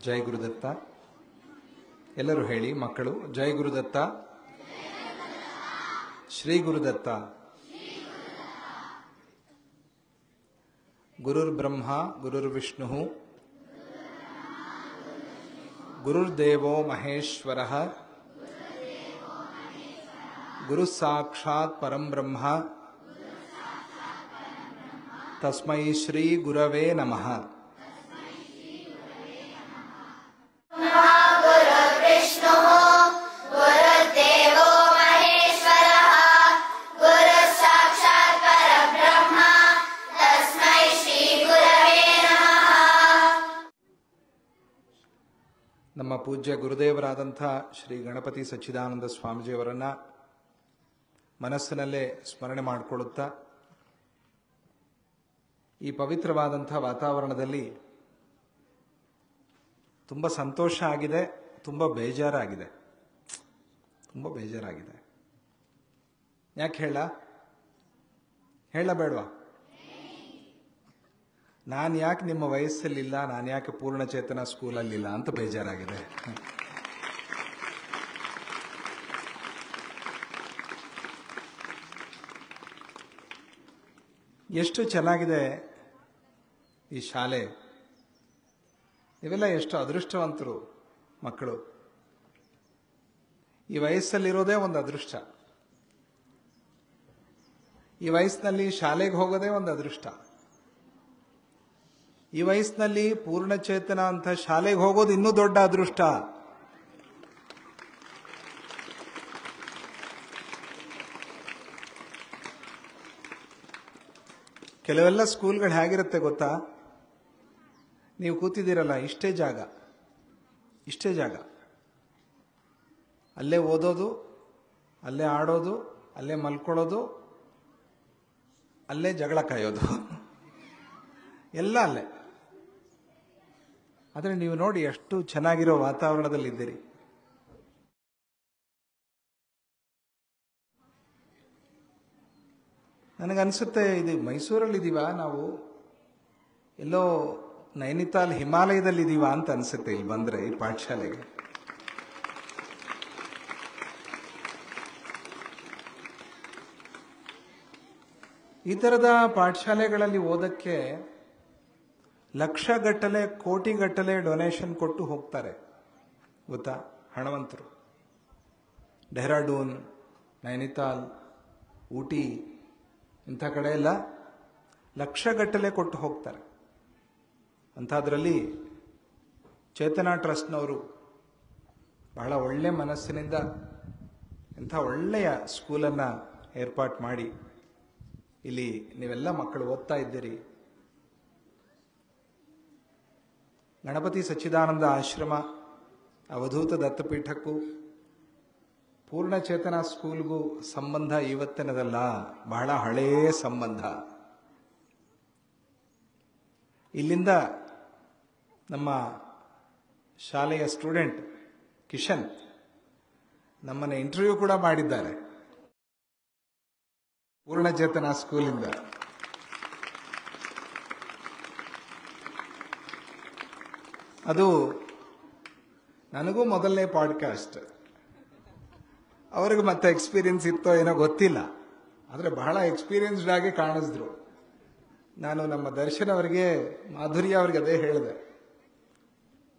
ಜೈ ಗುರುದತ್ತ. ಎಲ್ಲರೂ ಹೇಳಿ ಮಕ್ಕಳು, ಜೈ ಗುರುದತ್ತ, ಶ್ರೀ ಗುರುದತ್ತ. ಗುರುರ್ ಬ್ರಹ್ಮ ಗುರುರ್ ವಿಷ್ಣು ಗುರುರ್ದೇವೋ ಮಹೇಶ್ವರಃ ಗುರು ಸಾಕ್ಷಾತ್ ಪರಂ ಬ್ರಹ್ಮ ತಸ್ಮೈ ಶ್ರೀ ಗುರವೇ ನಮಃ. ನಮ್ಮ ಪೂಜ್ಯ ಗುರುದೇವರಾದಂಥ ಶ್ರೀ ಗಣಪತಿ ಸಚ್ಚಿದಾನಂದ ಸ್ವಾಮೀಜಿಯವರನ್ನ ಮನಸ್ಸಿನಲ್ಲೇ ಸ್ಮರಣೆ ಮಾಡಿಕೊಳ್ಳುತ್ತಾ ಈ ಪವಿತ್ರವಾದಂಥ ವಾತಾವರಣದಲ್ಲಿ ತುಂಬ ಸಂತೋಷ ಆಗಿದೆ, ತುಂಬ ಬೇಜಾರಾಗಿದೆ. ಯಾಕೆ ಹೇಳ ಬೇಡವಾ? ನಾನು ಯಾಕೆ ನಿಮ್ಮ ವಯಸ್ಸಲ್ಲಿಲ್ಲ, ನಾನು ಯಾಕೆ ಪೂರ್ಣಚೇತನ ಸ್ಕೂಲಲ್ಲಿಲ್ಲ ಅಂತ ಬೇಜಾರಾಗಿದೆ. ಎಷ್ಟು ಚೆನ್ನಾಗಿದೆ ಈ ಶಾಲೆ. ನೀವೆಲ್ಲ ಎಷ್ಟು ಅದೃಷ್ಟವಂತರು ಮಕ್ಕಳು. ಈ ವಯಸ್ಸಲ್ಲಿರೋದೇ ಒಂದು ಅದೃಷ್ಟ. ಈ ವಯಸ್ಸಿನಲ್ಲಿ ಶಾಲೆಗೆ ಹೋಗೋದೇ ಒಂದು ಅದೃಷ್ಟ. ಈ ವಯಸ್ಸಿನಲ್ಲಿ ಪೂರ್ಣಚೇತನ ಅಂತ ಶಾಲೆಗೆ ಹೋಗೋದು ಇನ್ನೂ ದೊಡ್ಡ ಅದೃಷ್ಟ. ಕೆಲವೆಲ್ಲ ಸ್ಕೂಲ್ಗಳು ಹೇಗಿರುತ್ತೆ ಗೊತ್ತಾ? ನೀವು ಕೂತಿದ್ದೀರಲ್ಲ, ಇಷ್ಟೇ ಜಾಗ, ಅಲ್ಲೇ ಓದೋದು, ಅಲ್ಲೇ ಆಡೋದು, ಅಲ್ಲೇ ಮಲ್ಕೊಳ್ಳೋದು, ಅಲ್ಲೇ ಜಗಳ ಕಾಯೋದು, ಎಲ್ಲ ಅಲ್ಲೇ. ಆದರೆ ನೀವು ನೋಡಿ ಎಷ್ಟು ಚೆನ್ನಾಗಿರೋ ವಾತಾವರಣದಲ್ಲಿದ್ದೀರಿ. ನನಗನ್ಸುತ್ತೆ ಇದು ಮೈಸೂರಲ್ಲಿದ್ದೀವ ನಾವು, ಎಲ್ಲೋ ನೈನಿತಾಲ್ ಹಿಮಾಲಯದಲ್ಲಿದ್ದೀವ ಅಂತ ಅನ್ಸುತ್ತೆ ಇಲ್ಲಿ ಬಂದ್ರೆ ಈ ಪಾಠಶಾಲೆಗೆ. ಈ ಥರದ ಪಾಠಶಾಲೆಗಳಲ್ಲಿ ಓದಕ್ಕೆ ಲಕ್ಷಗಟ್ಟಲೆ ಕೋಟಿಗಟ್ಟಲೆ ಡೊನೇಷನ್ ಕೊಟ್ಟು ಹೋಗ್ತಾರೆ ಗೊತ್ತಾ, ಹಣವಂತರು. ಡೆಹ್ರಾಡೂನ್, ನೈನಿತಾಲ್, ಊಟಿ ಇಂಥ ಕಡೆ ಎಲ್ಲ ಲಕ್ಷಗಟ್ಟಲೆ ಕೊಟ್ಟು ಹೋಗ್ತಾರೆ. ಅಂಥದ್ರಲ್ಲಿ ಚೇತನಾ ಟ್ರಸ್ಟ್ನವರು ಬಹಳ ಒಳ್ಳೆ ಮನಸ್ಸಿನಿಂದ ಇಂಥ ಒಳ್ಳೆಯ ಸ್ಕೂಲನ್ನು ಏರ್ಪಾಟ್ ಮಾಡಿ ಇಲ್ಲಿ ನೀವೆಲ್ಲ ಮಕ್ಕಳು ಓದ್ತಾ ಇದ್ದೀರಿ. ಗಣಪತಿ ಸಚ್ಚಿದಾನಂದ ಆಶ್ರಮ, ಅವಧೂತ ದತ್ತಪೀಠಕ್ಕೂ ಪೂರ್ಣಚೇತನ ಸ್ಕೂಲ್ಗೂ ಸಂಬಂಧ ಇವತ್ತಿನದಲ್ಲ, ಬಹಳ ಹಳೆಯ ಸಂಬಂಧ. ಇಲ್ಲಿಂದ ನಮ್ಮ ಶಾಲೆಯ ಸ್ಟೂಡೆಂಟ್ ಕಿಶನ್ ನಮ್ಮನ್ನು ಇಂಟರ್ವ್ಯೂ ಕೂಡ ಮಾಡಿದ್ದಾರೆ ಪೂರ್ಣಚೇತನ ಸ್ಕೂಲಿಂದ. ಅದು ನನಗೂ ಮೊದಲನೇ ಪಾಡ್ಕಾಸ್ಟ್. ಅವ್ರಿಗೆ ಮತ್ತೆ ಎಕ್ಸ್ಪೀರಿಯನ್ಸ್ ಇತ್ತೋ ಏನೋ ಗೊತ್ತಿಲ್ಲ, ಆದರೆ ಬಹಳ ಎಕ್ಸ್ಪೀರಿಯನ್ಸ್ಡ್ ಆಗಿ ಕಾಣಿಸಿದ್ರು. ನಾನು ನಮ್ಮ ದರ್ಶನ್ ಅವರಿಗೆ, ಮಾಧುರ್ಯ ಅವ್ರಿಗೆ ಅದೇ ಹೇಳಿದೆ,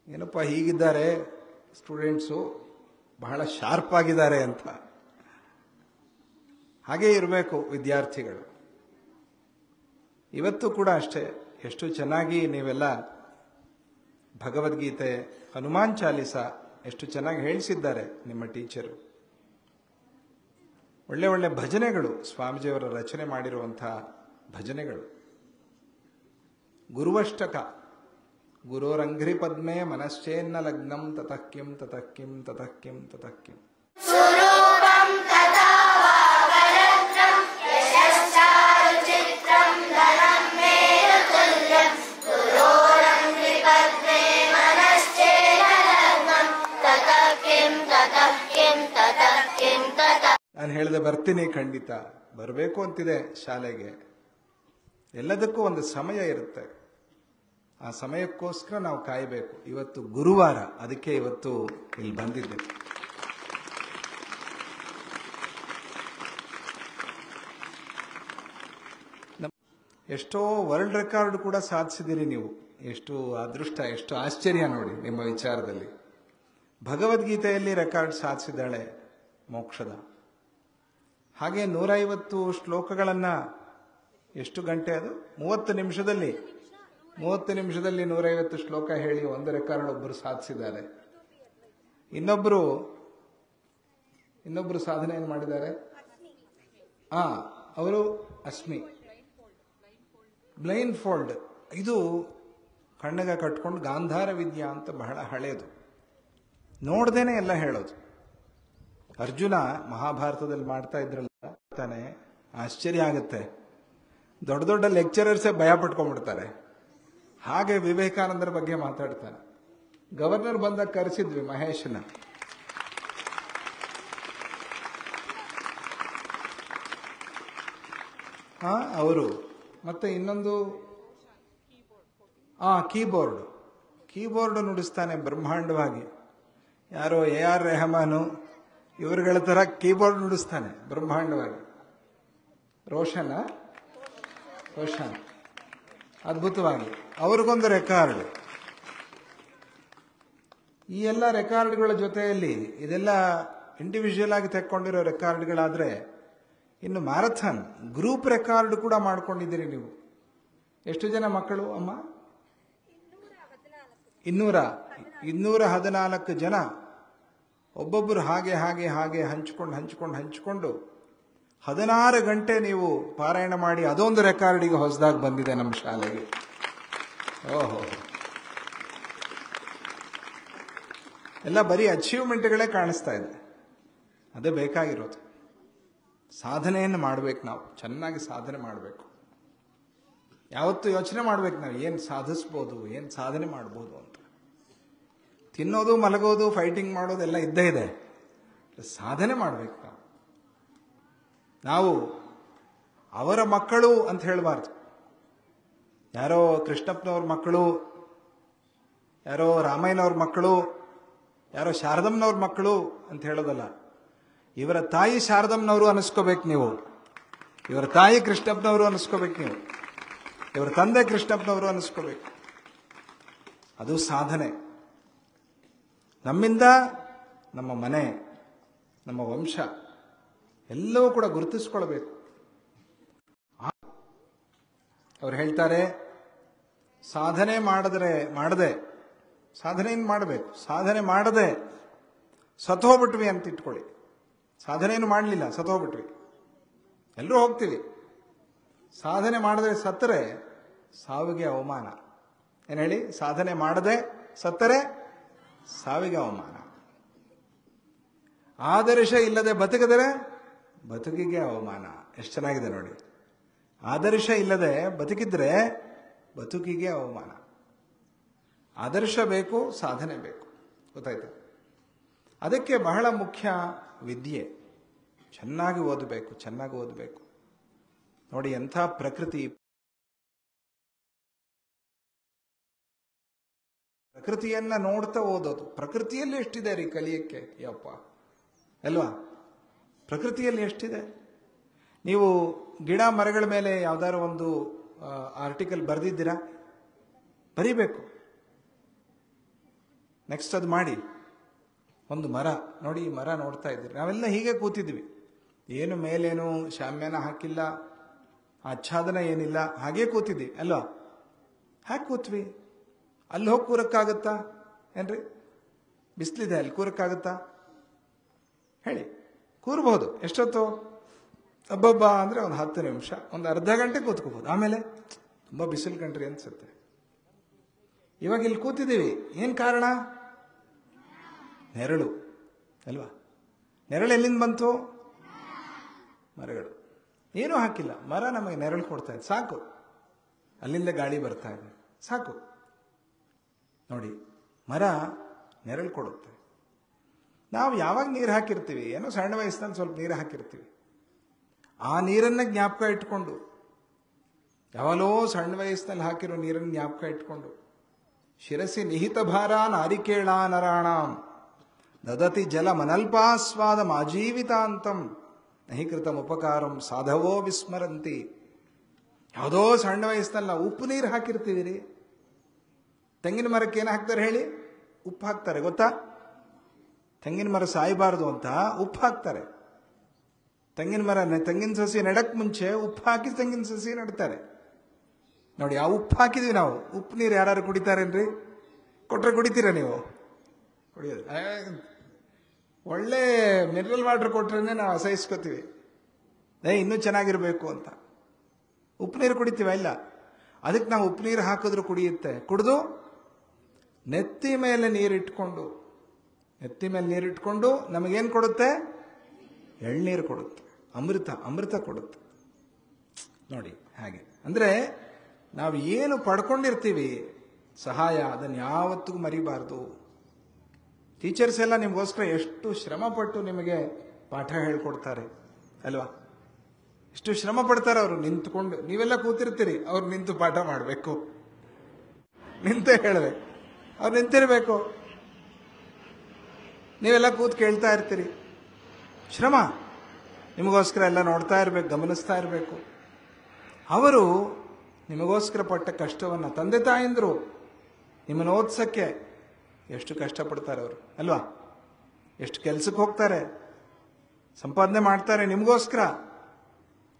ಏನಪ್ಪ ಹೀಗಿದ್ದಾರೆ ಸ್ಟೂಡೆಂಟ್ಸು, ಬಹಳ ಶಾರ್ಪ್ ಆಗಿದ್ದಾರೆ ಅಂತ. ಹಾಗೇ ಇರಬೇಕು ವಿದ್ಯಾರ್ಥಿಗಳು. ಇವತ್ತು ಕೂಡ ಅಷ್ಟೇ, ಎಷ್ಟು ಚೆನ್ನಾಗಿ ನೀವೆಲ್ಲ ಭಗವದ್ಗೀತೆ, ಹನುಮಾನ್ ಚಾಲೀಸ ಎಷ್ಟು ಚೆನ್ನಾಗಿ ಹೇಳಿಸಿದ್ದಾರೆ ನಿಮ್ಮ ಟೀಚರು. ಒಳ್ಳೆ ಒಳ್ಳೆ ಭಜನೆಗಳು, ಸ್ವಾಮೀಜಿಯವರ ರಚನೆ ಮಾಡಿರುವಂತಹ ಭಜನೆಗಳು. ಗುರುವಷ್ಟಕ, ಗುರೋರಂಘ್ರಿ ಪದ್ಮೆ ಮನಶ್ಚೇನ್ನ ಲಗ್ನಂ ತತಃ ಕಿಂ ತತಃ ಕಿಂ ತತಃ ಕಿಂ ತತಃ ಕಿಂ. ನಾನು ಹೇಳಿದೆ ಬರ್ತೀನಿ, ಖಂಡಿತ ಬರಬೇಕು ಅಂತಿದೆ ಶಾಲೆಗೆ. ಎಲ್ಲದಕ್ಕೂ ಒಂದು ಸಮಯ ಇರುತ್ತೆ. ಆ ಸಮಯಕ್ಕೋಸ್ಕರ ನಾವು ಕಾಯಬೇಕು. ಇವತ್ತು ಗುರುವಾರ, ಅದಕ್ಕೆ ಇವತ್ತು ಇಲ್ಲಿ ಬಂದಿದ್ದೆ. ಎಷ್ಟೋ ವರ್ಲ್ಡ್ ರೆಕಾರ್ಡ್ ಕೂಡ ಸಾಧಿಸಿದಿರಿ ನೀವು. ಎಷ್ಟು ಅದೃಷ್ಟ, ಎಷ್ಟು ಆಶ್ಚರ್ಯ ನೋಡಿ ನಿಮ್ಮ ವಿಚಾರದಲ್ಲಿ. ಭಗವದ್ಗೀತೆಯಲ್ಲಿ ರೆಕಾರ್ಡ್ ಸಾಧಿಸಿದ್ದಾಳೆ ಮೋಕ್ಷದ. ಹಾಗೆ 150 ಶ್ಲೋಕಗಳನ್ನು ಎಷ್ಟು ಗಂಟೆ ಅದು 30 ನಿಮಿಷದಲ್ಲಿ 150 ಶ್ಲೋಕ ಹೇಳಿ ಒಂದು ರೆಕಾರ್ಡ್ ಒಬ್ಬರು ಸಾಧಿಸಿದ್ದಾರೆ. ಇನ್ನೊಬ್ಬರು ಸಾಧನೆ ಏನು ಮಾಡಿದ್ದಾರೆ? ಅವರು ಅಸ್ಮಿ ಬ್ಲೈಂಡ್ ಫೋಲ್ಡ್. ಇದು ಕಣ್ಣಿಗೆ ಕಟ್ಕೊಂಡು ಗಾಂಧಾರ ವಿದ್ಯಾ ಅಂತ ಬಹಳ ಹಳೇದು, ನೋಡ್ದೇನೆ ಎಲ್ಲ ಹೇಳೋದು. ಅರ್ಜುನ ಮಹಾಭಾರತದಲ್ಲಿ ಮಾಡ್ತಾ ಇದ್ರಲ್ಲ ತಾನೆ, ಆಶ್ಚರ್ಯ ಆಗುತ್ತೆ. ದೊಡ್ಡ ದೊಡ್ಡ ಲೆಕ್ಚರರ್ಸೇ ಭಯ ಪಟ್ಕೊಂಡ್ಬಿಡ್ತಾರೆ. ಹಾಗೆ ವಿವೇಕಾನಂದರ ಬಗ್ಗೆ ಮಾತಾಡ್ತಾನೆ. ಗವರ್ನರ್ ಬಂದಾಗ ಕರೆಸಿದ್ವಿ ಮಹೇಶನ. ಅವರು ಮತ್ತೆ ಇನ್ನೊಂದು ಕೀಬೋರ್ಡ್ ನುಡಿಸ್ತಾನೆ ಬ್ರಹ್ಮಾಂಡವಾಗಿ. ಯಾರೋ AR ರೆಹಮಾನು ಇವರುಗಳ ತರ ಕೀಬೋರ್ಡ್ ನುಡಿಸ್ತಾನೆ ಬ್ರಹ್ಮಾಂಡವಾಗಿ. ರೋಷನ್ ಅದ್ಭುತವಾಗಿ. ಅವ್ರಿಗೊಂದು ರೆಕಾರ್ಡ್. ಈ ಎಲ್ಲ ರೆಕಾರ್ಡ್ಗಳ ಜೊತೆಯಲ್ಲಿ ಇದೆಲ್ಲ ಇಂಡಿವಿಜುವಲ್ ಆಗಿ ತೆಕ್ಕೊಂಡಿರೋ ರೆಕಾರ್ಡ್ಗಳಾದ್ರೆ, ಇನ್ನು ಮ್ಯಾರಥಾನ್ ಗ್ರೂಪ್ ರೆಕಾರ್ಡ್ ಕೂಡ ಮಾಡ್ಕೊಂಡಿದ್ದೀರಿ ನೀವು. ಎಷ್ಟು ಜನ ಮಕ್ಕಳು ಅಮ್ಮ? 214 ಜನ. ಒಬ್ಬೊಬ್ಬರು ಹಾಗೆ ಹಾಗೆ ಹಾಗೆ ಹಂಚಿಕೊಂಡು 16 ಗಂಟೆ ನೀವು ಪಾರಾಯಣ ಮಾಡಿ, ಅದೊಂದು ರೆಕಾರ್ಡಿಗೆ ಹೊಸದಾಗಿ ಬಂದಿದೆ ನಮ್ಮ ಶಾಲೆಗೆ. ಓಹೋ, ಎಲ್ಲ ಬರೀ ಅಚೀವ್ಮೆಂಟ್ಗಳೇ ಕಾಣಿಸ್ತಾ ಇದೆ. ಅದೇ ಬೇಕಾಗಿರೋದು. ಸಾಧನೆಯನ್ನು ಮಾಡಬೇಕು. ನಾವು ಚೆನ್ನಾಗಿ ಸಾಧನೆ ಮಾಡಬೇಕು. ಯಾವತ್ತೂ ಯೋಚನೆ ಮಾಡ್ಬೇಕು ನಾವು ಏನು ಸಾಧಿಸ್ಬೋದು, ಏನು ಸಾಧನೆ ಮಾಡ್ಬೋದು ಅಂತ. ತಿನ್ನೋದು, ಮಲಗೋದು, ಫೈಟಿಂಗ್ ಮಾಡೋದು ಎಲ್ಲ ಇದ್ದೇ ಇದೆ. ಸಾಧನೆ ಮಾಡಬೇಕು ನಾವು. ಅವರ ಮಕ್ಕಳು ಅಂತ ಹೇಳಬಾರ್ದು. ಯಾರೋ ಕೃಷ್ಣಪ್ಪನವ್ರ ಮಕ್ಕಳು, ಯಾರೋ ರಾಮಯ್ಯನವ್ರ ಮಕ್ಕಳು, ಯಾರೋ ಶಾರದಮ್ಮನವ್ರ ಮಕ್ಕಳು ಅಂತ ಹೇಳೋದಲ್ಲ. ಇವರ ತಾಯಿ ಶಾರದಮ್ಮನವರು ಅನಿಸ್ಕೋಬೇಕು ನೀವು. ಇವರ ತಾಯಿ ಕೃಷ್ಣಪ್ಪನವರು ಅನಿಸ್ಕೋಬೇಕು ನೀವು. ಇವರ ತಂದೆ ಕೃಷ್ಣಪ್ಪನವರು ಅನಿಸ್ಕೋಬೇಕು. ಅದು ಸಾಧನೆ. ನಮ್ಮಿಂದ ನಮ್ಮ ಮನೆ, ನಮ್ಮ ವಂಶ ಎಲ್ಲವೂ ಕೂಡ ಗುರುತಿಸ್ಕೊಳ್ಬೇಕು. ಅವ್ರು ಹೇಳ್ತಾರೆ, ಸಾಧನೆ ಮಾಡದೆ ಸಾಧನೆಯನ್ನು ಮಾಡಬೇಕು. ಸಾಧನೆ ಮಾಡದೆ ಸತ್ತೋಗ್ಬಿಟ್ವಿ ಅಂತ ಇಟ್ಕೊಳ್ಳಿ. ಸಾಧನೆಯನ್ನು ಮಾಡಲಿಲ್ಲ, ಸತ್ತೋಗ್ಬಿಟ್ವಿ. ಎಲ್ಲರೂ ಹೋಗ್ತೀವಿ. ಸಾಧನೆ ಮಾಡದೆ ಸತ್ತರೆ ಸಾವಿಗೆ ಅವಮಾನ. ಏನು ಹೇಳಿ? ಸಾಧನೆ ಮಾಡದೆ ಸತ್ತರೆ ಸಾವಿಗೆ ಅವಮಾನ. ಆದರ್ಶ ಇಲ್ಲದೆ ಬದುಕಿದರೆ ಬದುಕಿಗೆ ಅವಮಾನ. ಎಷ್ಟು ಚೆನ್ನಾಗಿದೆ ನೋಡಿ. ಆದರ್ಶ ಇಲ್ಲದೆ ಬದುಕಿದ್ರೆ ಬದುಕಿಗೆ ಅವಮಾನ. ಆದರ್ಶ ಬೇಕು, ಸಾಧನೆ ಬೇಕು. ಗೊತ್ತಾಯ್ತು? ಅದಕ್ಕೆ ಬಹಳ ಮುಖ್ಯ ವಿದ್ಯೆ. ಚೆನ್ನಾಗಿ ಓದಬೇಕು. ನೋಡಿ ಎಂಥ ಪ್ರಕೃತಿಯನ್ನ ನೋಡ್ತಾ ಓದೋದು. ಪ್ರಕೃತಿಯಲ್ಲಿ ಎಷ್ಟಿದೆ ರೀ ಕಲಿಯಕ್ಕೆ, ಯಪ್ಪ ಅಲ್ವಾ? ಪ್ರಕೃತಿಯಲ್ಲಿ ಎಷ್ಟಿದೆ. ನೀವು ಗಿಡ ಮರಗಳ ಮೇಲೆ ಯಾವ್ದಾದ್ರು ಒಂದು ಆರ್ಟಿಕಲ್ ಬರೆದಿದ್ದೀರಾ? ಬರೀಬೇಕು. ನೆಕ್ಸ್ಟ್ ಅದು ಮಾಡಿ. ಒಂದು ಮರ ನೋಡಿ, ಈ ಮರ ನೋಡ್ತಾ ಇದ್ದೀರಿ. ನಾವೆಲ್ಲ ಹೀಗೆ ಕೂತಿದ್ವಿ. ಏನು ಮೇಲೇನು ಶಾಮ್ಯಾನ ಹಾಕಿಲ್ಲ, ಆಚ್ಛಾದನ ಏನಿಲ್ಲ, ಹಾಗೇ ಕೂತಿದ್ವಿ ಅಲ್ವಾ? ಹಾಗೆ ಕೂತ್ವಿ. ಅಲ್ಲಿ ಹೋಗಿ ಕೂರಕ್ಕಾಗತ್ತಾ ಏನ್ರಿ? ಬಿಸಿಲಿದೆ, ಅಲ್ಲಿ ಕೂರಕ್ಕಾಗತ್ತಾ ಹೇಳಿ? ಕೂರ್ಬೋದು. ಎಷ್ಟೊತ್ತು? ಅಬ್ಬಬ್ಬ ಅಂದ್ರೆ ಒಂದು 10 ನಿಮಿಷ, ಒಂದು ಅರ್ಧ ಗಂಟೆ ಕೂತ್ಕೋಬಹುದು. ಆಮೇಲೆ ತುಂಬಾ ಬಿಸಿಲು ಕಂಡ್ರಿ ಅನ್ಸುತ್ತೆ. ಇವಾಗ ಇಲ್ಲಿ ಕೂತಿದ್ದೀವಿ, ಏನ್ ಕಾರಣ? ನೆರಳು ಅಲ್ವಾ? ನೆರಳು ಎಲ್ಲಿಂದ ಬಂತು? ಮರಗಳು. ಏನೂ ಹಾಕಿಲ್ಲ, ಮರ ನಮಗೆ ನೆರಳು ಕೊಡ್ತಾ ಇದೆ, ಸಾಕು. ಅಲ್ಲಿಂದ ಗಾಳಿ ಬರ್ತಾ ಇದೆ, ಸಾಕು. ನೋಡಿ, ಮರ ನೆರಳು ಕೊಡುತ್ತೆ. ನಾವು ಯಾವಾಗ ನೀರು ಹಾಕಿರ್ತೀವಿ, ಏನೋ ಸಣ್ಣ ವಯಸ್ಸಿನಲ್ಲಿ ಸ್ವಲ್ಪ ನೀರು ಹಾಕಿರ್ತೀವಿ, ಆ ನೀರನ್ನ ಜ್ಞಾಪಕ ಇಟ್ಕೊಂಡು, ಯಾವಾಗಲೋ ಸಣ್ಣ ವಯಸ್ಸಿನಲ್ಲಿ ಹಾಕಿರೋ ನೀರನ್ನು ಜ್ಞಾಪಕ ಇಟ್ಕೊಂಡು ಶಿರಸಿ ನಿಹಿತ ಭಾರ ನಾರಿಕೇಳ ನರಾಣಾಂ ದದತಿ ಜಲ ಮನಲ್ಪಾಸ್ವಾದ ಮಾಜೀವಿತಾಂತಂ ನಹಿ ಕೃತಂ ಉಪಕಾರಂ ಸಾಧವೋ ವಿಸ್ಮರಂತಿ. ಯಾವುದೋ ಸಣ್ಣ ವಯಸ್ಸಿನಲ್ಲಿ ನಾವು ಉಪ್ಪು ನೀರು ಹಾಕಿರ್ತೀವಿ ರೀ. ತೆಂಗಿನ ಮರಕ್ಕೆ ಏನು ಹಾಕ್ತಾರೆ ಹೇಳಿ? ಉಪ್ಪು ಹಾಕ್ತಾರೆ, ಗೊತ್ತಾ? ತೆಂಗಿನ ಮರ ಸಾಯಬಾರ್ದು ಅಂತ ಉಪ್ಪು ಹಾಕ್ತಾರೆ. ತೆಂಗಿನ ಸಸಿ ನೆಡಕ್ ಮುಂಚೆ ಉಪ್ಪು ಹಾಕಿ ತೆಂಗಿನ ಸಸಿ ನೆಡ್ತಾರೆ. ನೋಡಿ, ಆ ಉಪ್ಪು ಹಾಕಿದೀವಿ ನಾವು. ಉಪ್ಪು ನೀರು ಯಾರು ಕುಡಿತಾರೇನ್ರಿ? ಕೊಟ್ರೆ ಕುಡಿತೀರ ನೀವು? ಕುಡಿಯೋದು ಒಳ್ಳೆ ಮಿನರಲ್ ವಾಟರ್ ಕೊಟ್ರೆ ನಾವು ಅಸಹಿಸ್ಕೋತೀವಿ, ಇನ್ನೂ ಚೆನ್ನಾಗಿರ್ಬೇಕು ಅಂತ. ಉಪ್ಪು ನೀರು ಕುಡಿತೀವ? ಇಲ್ಲ. ಅದಕ್ಕೆ ನಾವು ಉಪ್ಪು ನೀರು ಹಾಕಿದ್ರು ಕುಡಿಯುತ್ತೆ. ಕುಡಿದು ನೆತ್ತಿ ಮೇಲೆ ನೀರಿಟ್ಕೊಂಡು ನಮಗೇನು ಕೊಡುತ್ತೆ? ಎಳ್ನೀರು ಕೊಡುತ್ತೆ, ಅಮೃತ ಕೊಡುತ್ತೆ. ನೋಡಿ ಹಾಗೆ. ಅಂದರೆ ನಾವು ಏನು ಪಡ್ಕೊಂಡಿರ್ತೀವಿ ಸಹಾಯ, ಅದನ್ನು ಯಾವತ್ತಿಗೂ ಮರಿಬಾರ್ದು. ಟೀಚರ್ಸ್ ಎಲ್ಲ ನಿಮಗೋಸ್ಕರ ಎಷ್ಟು ಶ್ರಮಪಟ್ಟು ನಿಮಗೆ ಪಾಠ ಹೇಳ್ಕೊಡ್ತಾರೆ ಅಲ್ವಾ? ಎಷ್ಟು ಶ್ರಮ ಪಡ್ತಾರೆ ಅವರು. ನಿಂತ್ಕೊಂಡು, ನೀವೆಲ್ಲ ಕೂತಿರ್ತೀರಿ, ಅವ್ರು ನಿಂತು ಪಾಠ ಮಾಡಬೇಕು, ನಿಂತೇ ಹೇಳಬೇಕು, ಅವ್ರು ನಿಂತಿರಬೇಕು, ನೀವೆಲ್ಲ ಕೂತು ಕೇಳ್ತಾ ಇರ್ತೀರಿ. ಶ್ರಮ ನಿಮಗೋಸ್ಕರ ಎಲ್ಲ ನೋಡ್ತಾ ಇರಬೇಕು, ಗಮನಿಸ್ತಾ ಇರಬೇಕು. ಅವರು ನಿಮಗೋಸ್ಕರ ಪಟ್ಟ ಕಷ್ಟವನ್ನು, ತಂದೆ ತಾಯಂದರು ನಿಮ್ಮನ್ನು ಓದಿಸೋಕ್ಕೆ ಎಷ್ಟು ಕಷ್ಟಪಡ್ತಾರೆ ಅವರು ಅಲ್ವಾ? ಎಷ್ಟು ಕೆಲಸಕ್ಕೆ ಹೋಗ್ತಾರೆ, ಸಂಪಾದನೆ ಮಾಡ್ತಾರೆ ನಿಮಗೋಸ್ಕರ.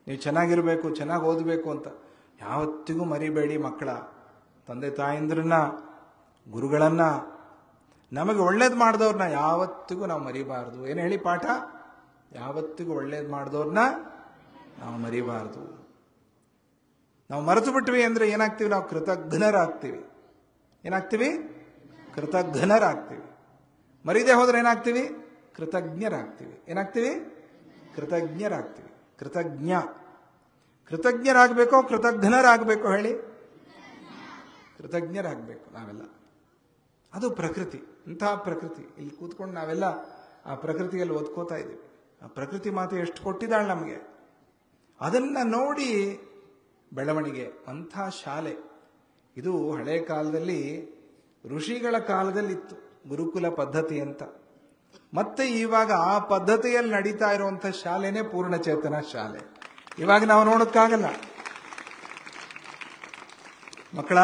ನೀವು ಚೆನ್ನಾಗಿರಬೇಕು, ಚೆನ್ನಾಗಿ ಓದಬೇಕು ಅಂತ. ಯಾವತ್ತಿಗೂ ಮರಿಬೇಡಿ ಮಕ್ಕಳ. ತಂದೆ ತಾಯಂದ್ರನ್ನ, ಗುರುಗಳನ್ನ, ನಮಗೆ ಒಳ್ಳೇದು ಮಾಡಿದವ್ರನ್ನ ಯಾವತ್ತಿಗೂ ನಾವು ಮರಿಬಾರ್ದು. ಏನು ಹೇಳಿ ಪಾಠ? ಯಾವತ್ತಿಗೂ ಒಳ್ಳೇದು ಮಾಡಿದವ್ರನ್ನ ನಾವು ಮರಿಬಾರ್ದು. ನಾವು ಮರೆತು ಬಿಟ್ವಿ ಅಂದರೆ ಏನಾಗ್ತೀವಿ? ನಾವು ಕೃತಜ್ಞರಾಗ್ತೀವಿ. ಏನಾಗ್ತೀವಿ? ಕೃತಜ್ಞರಾಗ್ತೀವಿ. ಮರೀದೆ ಹೋದ್ರೆ ಏನಾಗ್ತೀವಿ? ಕೃತಜ್ಞರಾಗ್ತೀವಿ. ಏನಾಗ್ತೀವಿ? ಕೃತಜ್ಞರಾಗ್ತೀವಿ. ಕೃತಜ್ಞರಾಗಬೇಕೋ ಕೃತಜ್ಞರಾಗಬೇಕೋ ಹೇಳಿ? ಕೃತಜ್ಞರಾಗಬೇಕು ನಾವೆಲ್ಲ. ಅದು ಪ್ರಕೃತಿ, ಇಂತಹ ಪ್ರಕೃತಿ. ಇಲ್ಲಿ ಕೂತ್ಕೊಂಡು ನಾವೆಲ್ಲ ಆ ಪ್ರಕೃತಿಯಲ್ಲಿ ಓದ್ಕೋತಾ ಇದ್ದೀವಿ. ಆ ಪ್ರಕೃತಿ ಮಾತೆ ಎಷ್ಟು ಕೊಟ್ಟಿದ್ದಾಳೆ ನಮಗೆ. ಅದನ್ನು ನೋಡಿ ಬೆಳವಣಿಗೆ. ಅಂಥ ಶಾಲೆ ಇದು. ಹಳೆ ಕಾಲದಲ್ಲಿ, ಋಷಿಗಳ ಕಾಲದಲ್ಲಿ ಇತ್ತು ಗುರುಕುಲ ಪದ್ಧತಿ ಅಂತ. ಮತ್ತೆ ಇವಾಗ ಆ ಪದ್ಧತಿಯಲ್ಲಿ ನಡೀತಾ ಇರುವಂಥ ಶಾಲೆನೇ ಪೂರ್ಣಚೇತನ ಶಾಲೆ. ಇವಾಗ ನಾವು ನೋಡೋಕ್ಕಾಗಲ್ಲ. ಮಕ್ಕಳ,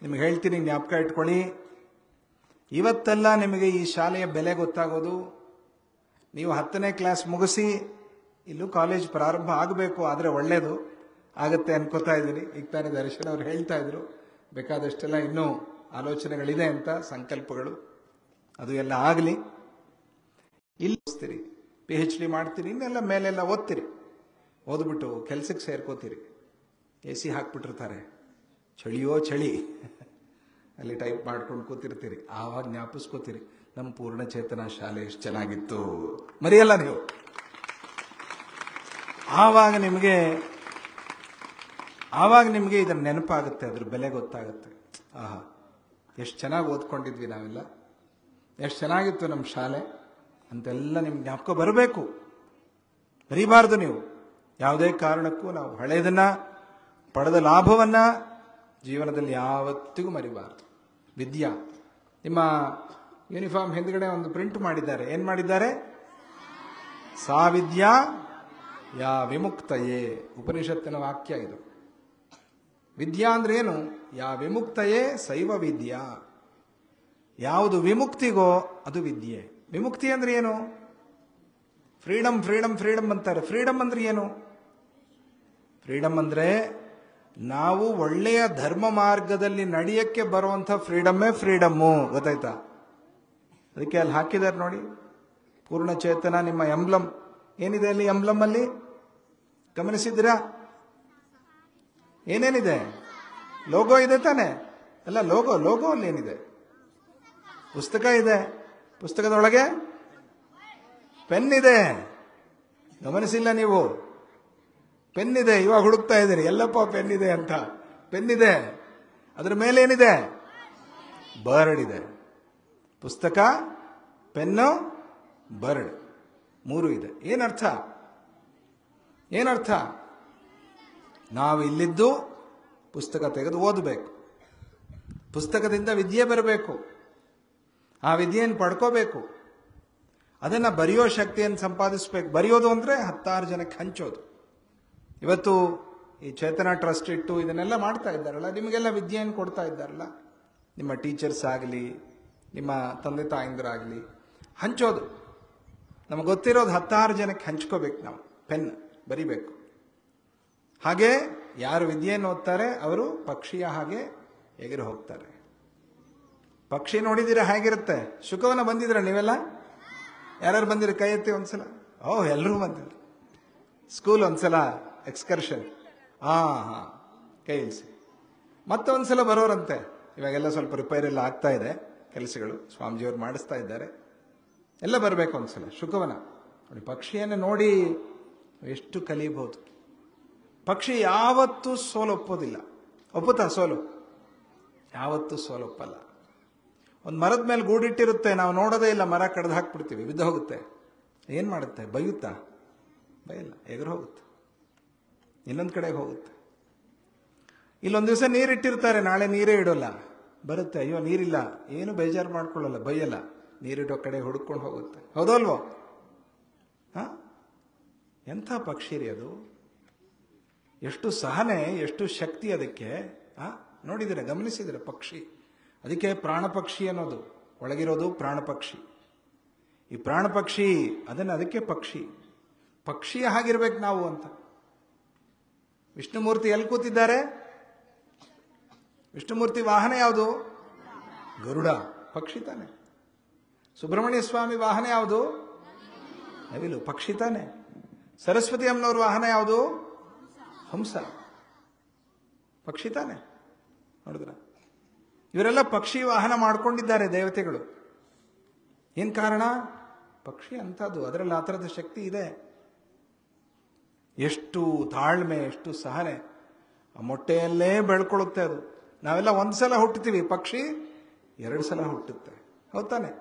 ನಿಮಗೆ ಹೇಳ್ತೀನಿ, ಜ್ಞಾಪಕ ಇಟ್ಕೊಳ್ಳಿ. ಇವತ್ತೆಲ್ಲ ನಿಮಗೆ ಈ ಶಾಲೆಯ ಬೆಲೆ ಗೊತ್ತಾಗೋದು ನೀವು 10ನೇ ಕ್ಲಾಸ್ ಮುಗಿಸಿ, ಇಲ್ಲೂ ಕಾಲೇಜ್ ಪ್ರಾರಂಭ ಆಗಬೇಕು, ಆದರೆ ಒಳ್ಳೆಯದು ಆಗತ್ತೆ ಅನ್ಕೋತಾ ಇದ್ದೀನಿ. ಈಗ ತಾನೇ ದರ್ಶನ್ ಅವ್ರು ಹೇಳ್ತಾ ಇದ್ರು, ಬೇಕಾದಷ್ಟೆಲ್ಲ ಇನ್ನೂ ಆಲೋಚನೆಗಳಿದೆ ಅಂತ, ಸಂಕಲ್ಪಗಳು. ಅದು ಎಲ್ಲ ಆಗಲಿ. ಇಲ್ಲಿ ಓದ್ತೀರಿ, PhD ಮಾಡ್ತೀರಿ, ಇನ್ನೆಲ್ಲ ಮೇಲೆಲ್ಲ ಓದ್ತೀರಿ. ಓದ್ಬಿಟ್ಟು ಕೆಲಸಕ್ಕೆ ಸೇರ್ಕೋತೀರಿ. AC ಹಾಕ್ಬಿಟ್ಟಿರ್ತಾರೆ, ಚಳಿಯೋ ಚಳಿ, ಅಲ್ಲಿ ಟೈಪ್ ಮಾಡ್ಕೊಂಡು ಕೂತಿರ್ತೀರಿ. ಆವಾಗ ಜ್ಞಾಪಿಸ್ಕೋತೀರಿ, ನಮ್ಮ ಪೂರ್ಣಚೇತನ ಶಾಲೆ ಎಷ್ಟು ಚೆನ್ನಾಗಿತ್ತು. ಮರೆಯಲ್ಲ ನೀವು. ಆವಾಗ ನಿಮಗೆ ಇದರ ನೆನಪಾಗುತ್ತೆ, ಅದ್ರ ಬೆಲೆ ಗೊತ್ತಾಗುತ್ತೆ. ಆಹಾ, ಎಷ್ಟು ಚೆನ್ನಾಗಿ ಓದ್ಕೊಂಡಿದ್ವಿ ನಾವೆಲ್ಲ, ಎಷ್ಟು ಚೆನ್ನಾಗಿತ್ತು ನಮ್ಮ ಶಾಲೆ ಅಂತೆಲ್ಲ ನಿಮ್ಗೆ ಜ್ಞಾಪಕ ಬರಬೇಕು. ಮರಿಬಾರ್ದು ನೀವು ಯಾವುದೇ ಕಾರಣಕ್ಕೂ. ನಾವು ಹಳೆಯದನ್ನ, ಪಡೆದ ಲಾಭವನ್ನ ಜೀವನದಲ್ಲಿ ಯಾವತ್ತಿಗೂ ಮರಿಬಾರ್ದು. ವಿದ್ಯಾ, ನಿಮ್ಮ ಯೂನಿಫಾರ್ಮ್ ಹಿಂದ್ಗಡೆ ಒಂದು ಪ್ರಿಂಟ್ ಮಾಡಿದ್ದಾರೆ. ಏನ್ ಮಾಡಿದ್ದಾರೆ? ಸಾ ವಿದ್ಯಾ ಯಾ ವಿಮುಕ್ತಯೇ. ಉಪನಿಷತ್ತಿನ ವಾಕ್ಯ ಇದು. ವಿದ್ಯಾ ಅಂದ್ರೆ ಏನು? ಯಾ ವಿಮುಕ್ತಯೇ ಸೈವ ವಿದ್ಯಾ. ಯಾವುದು ವಿಮುಕ್ತಿಗೋ ಅದು ವಿದ್ಯೆ. ವಿಮುಕ್ತಿ ಅಂದ್ರೆ ಏನು? ಫ್ರೀಡಮ್ ಫ್ರೀಡಮ್ ಫ್ರೀಡಮ್ ಅಂತಾರೆ. ಫ್ರೀಡಮ್ ಅಂದ್ರೆ ಏನು? ಫ್ರೀಡಮ್ ಅಂದ್ರೆ ನಾವು ಒಳ್ಳೆಯ ಧರ್ಮ ಮಾರ್ಗದಲ್ಲಿ ನಡೆಯಕ್ಕೆ ಬರುವಂಥ ಫ್ರೀಡಮ್ಮೇ ಫ್ರೀಡಮ್ಮು. ಗೊತ್ತಾಯ್ತಾ? ಅದಕ್ಕೆ ಅಲ್ಲಿ ಹಾಕಿದ್ದಾರೆ ನೋಡಿ, ಪೂರ್ಣಚೇತನ ನಿಮ್ಮ ಎಂಬ್ಲಮ್ ಏನಿದೆ ಅಲ್ಲಿ. ಎಂಬ್ಲಮ್ ಅಲ್ಲಿ ಗಮನಿಸಿದ್ದೀರಾ? ಏನೇನಿದೆ? ಲೋಗೋ ಇದೆ ತಾನೆ? ಅಲ್ಲ, ಲೋಗೋ ಅಲ್ಲಿ ಏನಿದೆ? ಪುಸ್ತಕ ಇದೆ. ಪುಸ್ತಕದೊಳಗೆ ಪೆನ್ ಇದೆ. ಗಮನಿಸಿಲ್ಲ ನೀವು? ಪೆನ್ ಇದೆ. ಇವಾಗ ಹುಡುಕ್ತಾ ಇದ್ದೀರಿ, ಎಲ್ಲಪ್ಪ ಪೆನ್ ಇದೆ ಅಂತ. ಪೆನ್ ಇದೆ, ಅದ್ರ ಮೇಲೆ ಏನಿದೆ? ಬರ್ಡ್ ಇದೆ. ಪುಸ್ತಕ, ಪೆನ್ನು, ಬರ್ಡ್, 3 ಇದೆ. ಏನರ್ಥ? ನಾವು ಇಲ್ಲಿದ್ದು ಪುಸ್ತಕ ತೆಗೆದು ಓದಬೇಕು. ಪುಸ್ತಕದಿಂದ ವಿದ್ಯೆ ಬರಬೇಕು, ಆ ವಿದ್ಯೆಯನ್ನು ಪಡ್ಕೋಬೇಕು, ಅದನ್ನು ಬರೆಯೋ ಶಕ್ತಿಯನ್ನು ಸಂಪಾದಿಸಬೇಕು. ಬರೆಯೋದು ಅಂದರೆ 10 ಜನಕ್ಕೆ ಹಂಚೋದು. ಇವತ್ತು ಈ ಚೇತನ ಟ್ರಸ್ಟ್ ಇಟ್ಟು ಇದನ್ನೆಲ್ಲ ಮಾಡ್ತಾ ಇದ್ದಾರಲ್ಲ, ನಿಮಗೆಲ್ಲ ವಿದ್ಯೆಯನ್ನು ಕೊಡ್ತಾ ಇದ್ದಾರಲ್ಲ, ನಿಮ್ಮ ಟೀಚರ್ಸ್ ಆಗಲಿ, ನಿಮ್ಮ ತಂದೆ ತಾಯಂದಿರಾಗಲಿ, ಹಂಚೋದು. ನಮಗೆ ಗೊತ್ತಿರೋದು 10 ಜನಕ್ಕೆ ಹಂಚ್ಕೋಬೇಕು. ನಾವು ಪೆನ್ ಬರಿಬೇಕು. ಹಾಗೆ ಯಾರು ವಿದ್ಯೆಯನ್ನು ಓದ್ತಾರೆ ಅವರು ಪಕ್ಷಿಯ ಹಾಗೆ ಎಗರು ಹೋಗ್ತಾರೆ. ಪಕ್ಷಿ ನೋಡಿದ್ದೀರಾ ಹೇಗಿರುತ್ತೆ? ಶುಕವನ ಬಂದಿದ್ರ ನೀವೆಲ್ಲ? ಯಾರ್ಯಾರು ಬಂದಿರಿ ಕೈ ಎತ್ತಿ ಒಂದ್ಸಲ. ಎಲ್ಲರೂ ಬಂದಿದ್ರು. ಸ್ಕೂಲ್ ಒಂದ್ಸಲ ಎಕ್ಸ್ಕರ್ಷನ್. ಹಾ ಕೈ ಇಳಿಸಿ. ಮತ್ತೊಂದ್ಸಲ ಬರೋರಂತೆ. ಇವಾಗೆಲ್ಲ ಸ್ವಲ್ಪ ರಿಪೇರ್ ಎಲ್ಲ ಆಗ್ತಾ ಇದೆ, ಕೆಲಸಗಳು ಸ್ವಾಮೀಜಿಯವರು ಮಾಡಿಸ್ತಾ ಇದ್ದಾರೆ. ಎಲ್ಲ ಬರಬೇಕು ಒಂದ್ಸಲ ಶುಕವನ. ನೋಡಿ, ಪಕ್ಷಿಯನ್ನು ನೋಡಿ ಎಷ್ಟು ಕಲಿಯಬಹುದು. ಪಕ್ಷಿ ಯಾವತ್ತೂ ಸೋಲೊಪ್ಪೋದಿಲ್ಲ. ಒಪ್ಪುತ್ತಾ ಸೋಲು? ಯಾವತ್ತೂ ಸೋಲೊಪ್ಪಲ್ಲ. ಒಂದು ಮರದ ಮೇಲೆ ಗೂಡಿಟ್ಟಿರುತ್ತೆ, ನಾವು ನೋಡೋದೇ ಇಲ್ಲ, ಮರ ಕಡ್ದು ಹಾಕ್ಬಿಡ್ತೀವಿ, ಬಿದ್ದು ಹೋಗುತ್ತೆ. ಏನು ಮಾಡುತ್ತೆ? ಬೈಯುತ್ತಾ? ಬೈಯಲ್ಲ, ಎಗರು ಹೋಗುತ್ತೆ, ಇನ್ನೊಂದು ಕಡೆಗೆ ಹೋಗುತ್ತೆ. ಇಲ್ಲೊಂದು ದಿವಸ ನೀರಿಟ್ಟಿರ್ತಾರೆ, ನಾಳೆ ನೀರೇ ಇಡೋಲ್ಲ, ಬರುತ್ತೆ, ಅಯ್ಯೋ ನೀರಿಲ್ಲ, ಏನು ಬೇಜಾರು ಮಾಡ್ಕೊಳ್ಳಲ್ಲ, ಬೈಯಲ್ಲ, ನೀರಿಡೋ ಕಡೆ ಹುಡುಕೊಂಡು ಹೋಗುತ್ತೆ. ಹೌದಲ್ವೋ? ಎಂಥ ಪಕ್ಷಿ ರೀ ಅದು! ಎಷ್ಟು ಸಹನೆ, ಎಷ್ಟು ಶಕ್ತಿ ಅದಕ್ಕೆ! ನೋಡಿದರೆ, ಗಮನಿಸಿದರೆ ಪಕ್ಷಿ. ಅದಕ್ಕೆ ಪ್ರಾಣ ಪಕ್ಷಿ ಅನ್ನೋದು. ಒಳಗಿರೋದು ಪ್ರಾಣ ಪಕ್ಷಿ. ಈ ಪ್ರಾಣ ಪಕ್ಷಿ ಅದಕ್ಕೆ ಪಕ್ಷಿ. ಪಕ್ಷಿಯ ಹಾಗಿರ್ಬೇಕು ನಾವು ಅಂತ. ವಿಷ್ಣುಮೂರ್ತಿ ಎಲ್ಲಿ ಕೂತಿದ್ದಾರೆ? ವಿಷ್ಣುಮೂರ್ತಿ ವಾಹನ ಯಾವುದು? ಗರುಡ, ಪಕ್ಷಿ ತಾನೆ. ಸುಬ್ರಹ್ಮಣ್ಯ ಸ್ವಾಮಿ ವಾಹನ ಯಾವುದು? ನವಿಲು, ಪಕ್ಷಿ ತಾನೆ. ಸರಸ್ವತಿ ಅಮ್ಮನವ್ರ ವಾಹನ ಯಾವುದು? ಹಂಸ, ಪಕ್ಷಿ ತಾನೆ. ನೋಡಿದ್ರ? ಇವರೆಲ್ಲ ಪಕ್ಷಿ ವಾಹನ ಮಾಡ್ಕೊಂಡಿದ್ದಾರೆ ದೇವತೆಗಳು. ಏನ್ ಕಾರಣ? ಪಕ್ಷಿ ಅಂತದ್ದು, ಅದರಲ್ಲಿ ಆ ಥರದ ಶಕ್ತಿ ಇದೆ. ಎಷ್ಟು ತಾಳ್ಮೆ, ಎಷ್ಟು ಸಹನೆ. ಆ ಮೊಟ್ಟೆಯಲ್ಲೇ ಬೆಳ್ಕೊಳ್ಳುತ್ತೆ ಅದು. ನಾವೆಲ್ಲ ಒಂದ್ಸಲ ಹುಟ್ಟುತ್ತೀವಿ, ಪಕ್ಷಿ 2 ಸಲ ಹುಟ್ಟುತ್ತೆ. ಹೌದಾನೆ?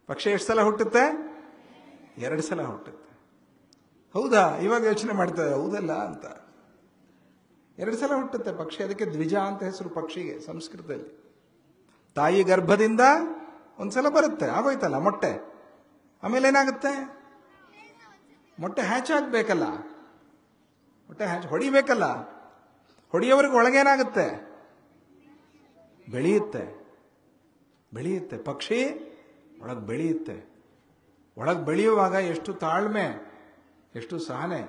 ಪಕ್ಷಿ ಎಷ್ಟು ಸಲ ಹುಟ್ಟುತ್ತೆ? 2 ಸಲ ಹುಟ್ಟುತ್ತೆ. ಹೌದಾ? ಇವಾಗ ಯೋಚನೆ ಮಾಡ್ತೇವೆ, ಹೌದಲ್ಲ ಅಂತ. 2 ಸಲ ಹುಟ್ಟುತ್ತೆ ಪಕ್ಷಿ. ಅದಕ್ಕೆ ದ್ವಿಜ ಅಂತ ಹೆಸರು ಪಕ್ಷಿಗೆ ಸಂಸ್ಕೃತದಲ್ಲಿ. ತಾಯಿ ಗರ್ಭದಿಂದ ಒಂದ್ಸಲ ಬರುತ್ತೆ, ಆಗೋಯ್ತಲ್ಲ ಮೊಟ್ಟೆ. ಆಮೇಲೆ ಏನಾಗುತ್ತೆ? ಮೊಟ್ಟೆ ಹ್ಯಾಚ್ ಆಗ್ಬೇಕಲ್ಲ, ಮೊಟ್ಟೆ ಹ್ಯಾಚ್ ಹೊಡಿಬೇಕಲ್ಲ. ಹೊಡಿಯೋವರೆಗೆ ಒಳಗೇನಾಗುತ್ತೆ? ಬೆಳೆಯುತ್ತೆ, ಬೆಳೆಯುತ್ತೆ. ಪಕ್ಷಿ ಒಳಗೆ ಬೆಳೆಯುತ್ತೆ. ಒಳಗೆ ಬೆಳೆಯುವಾಗ ಎಷ್ಟು ತಾಳ್ಮೆ, ಎಷ್ಟು ಸಹನೆ.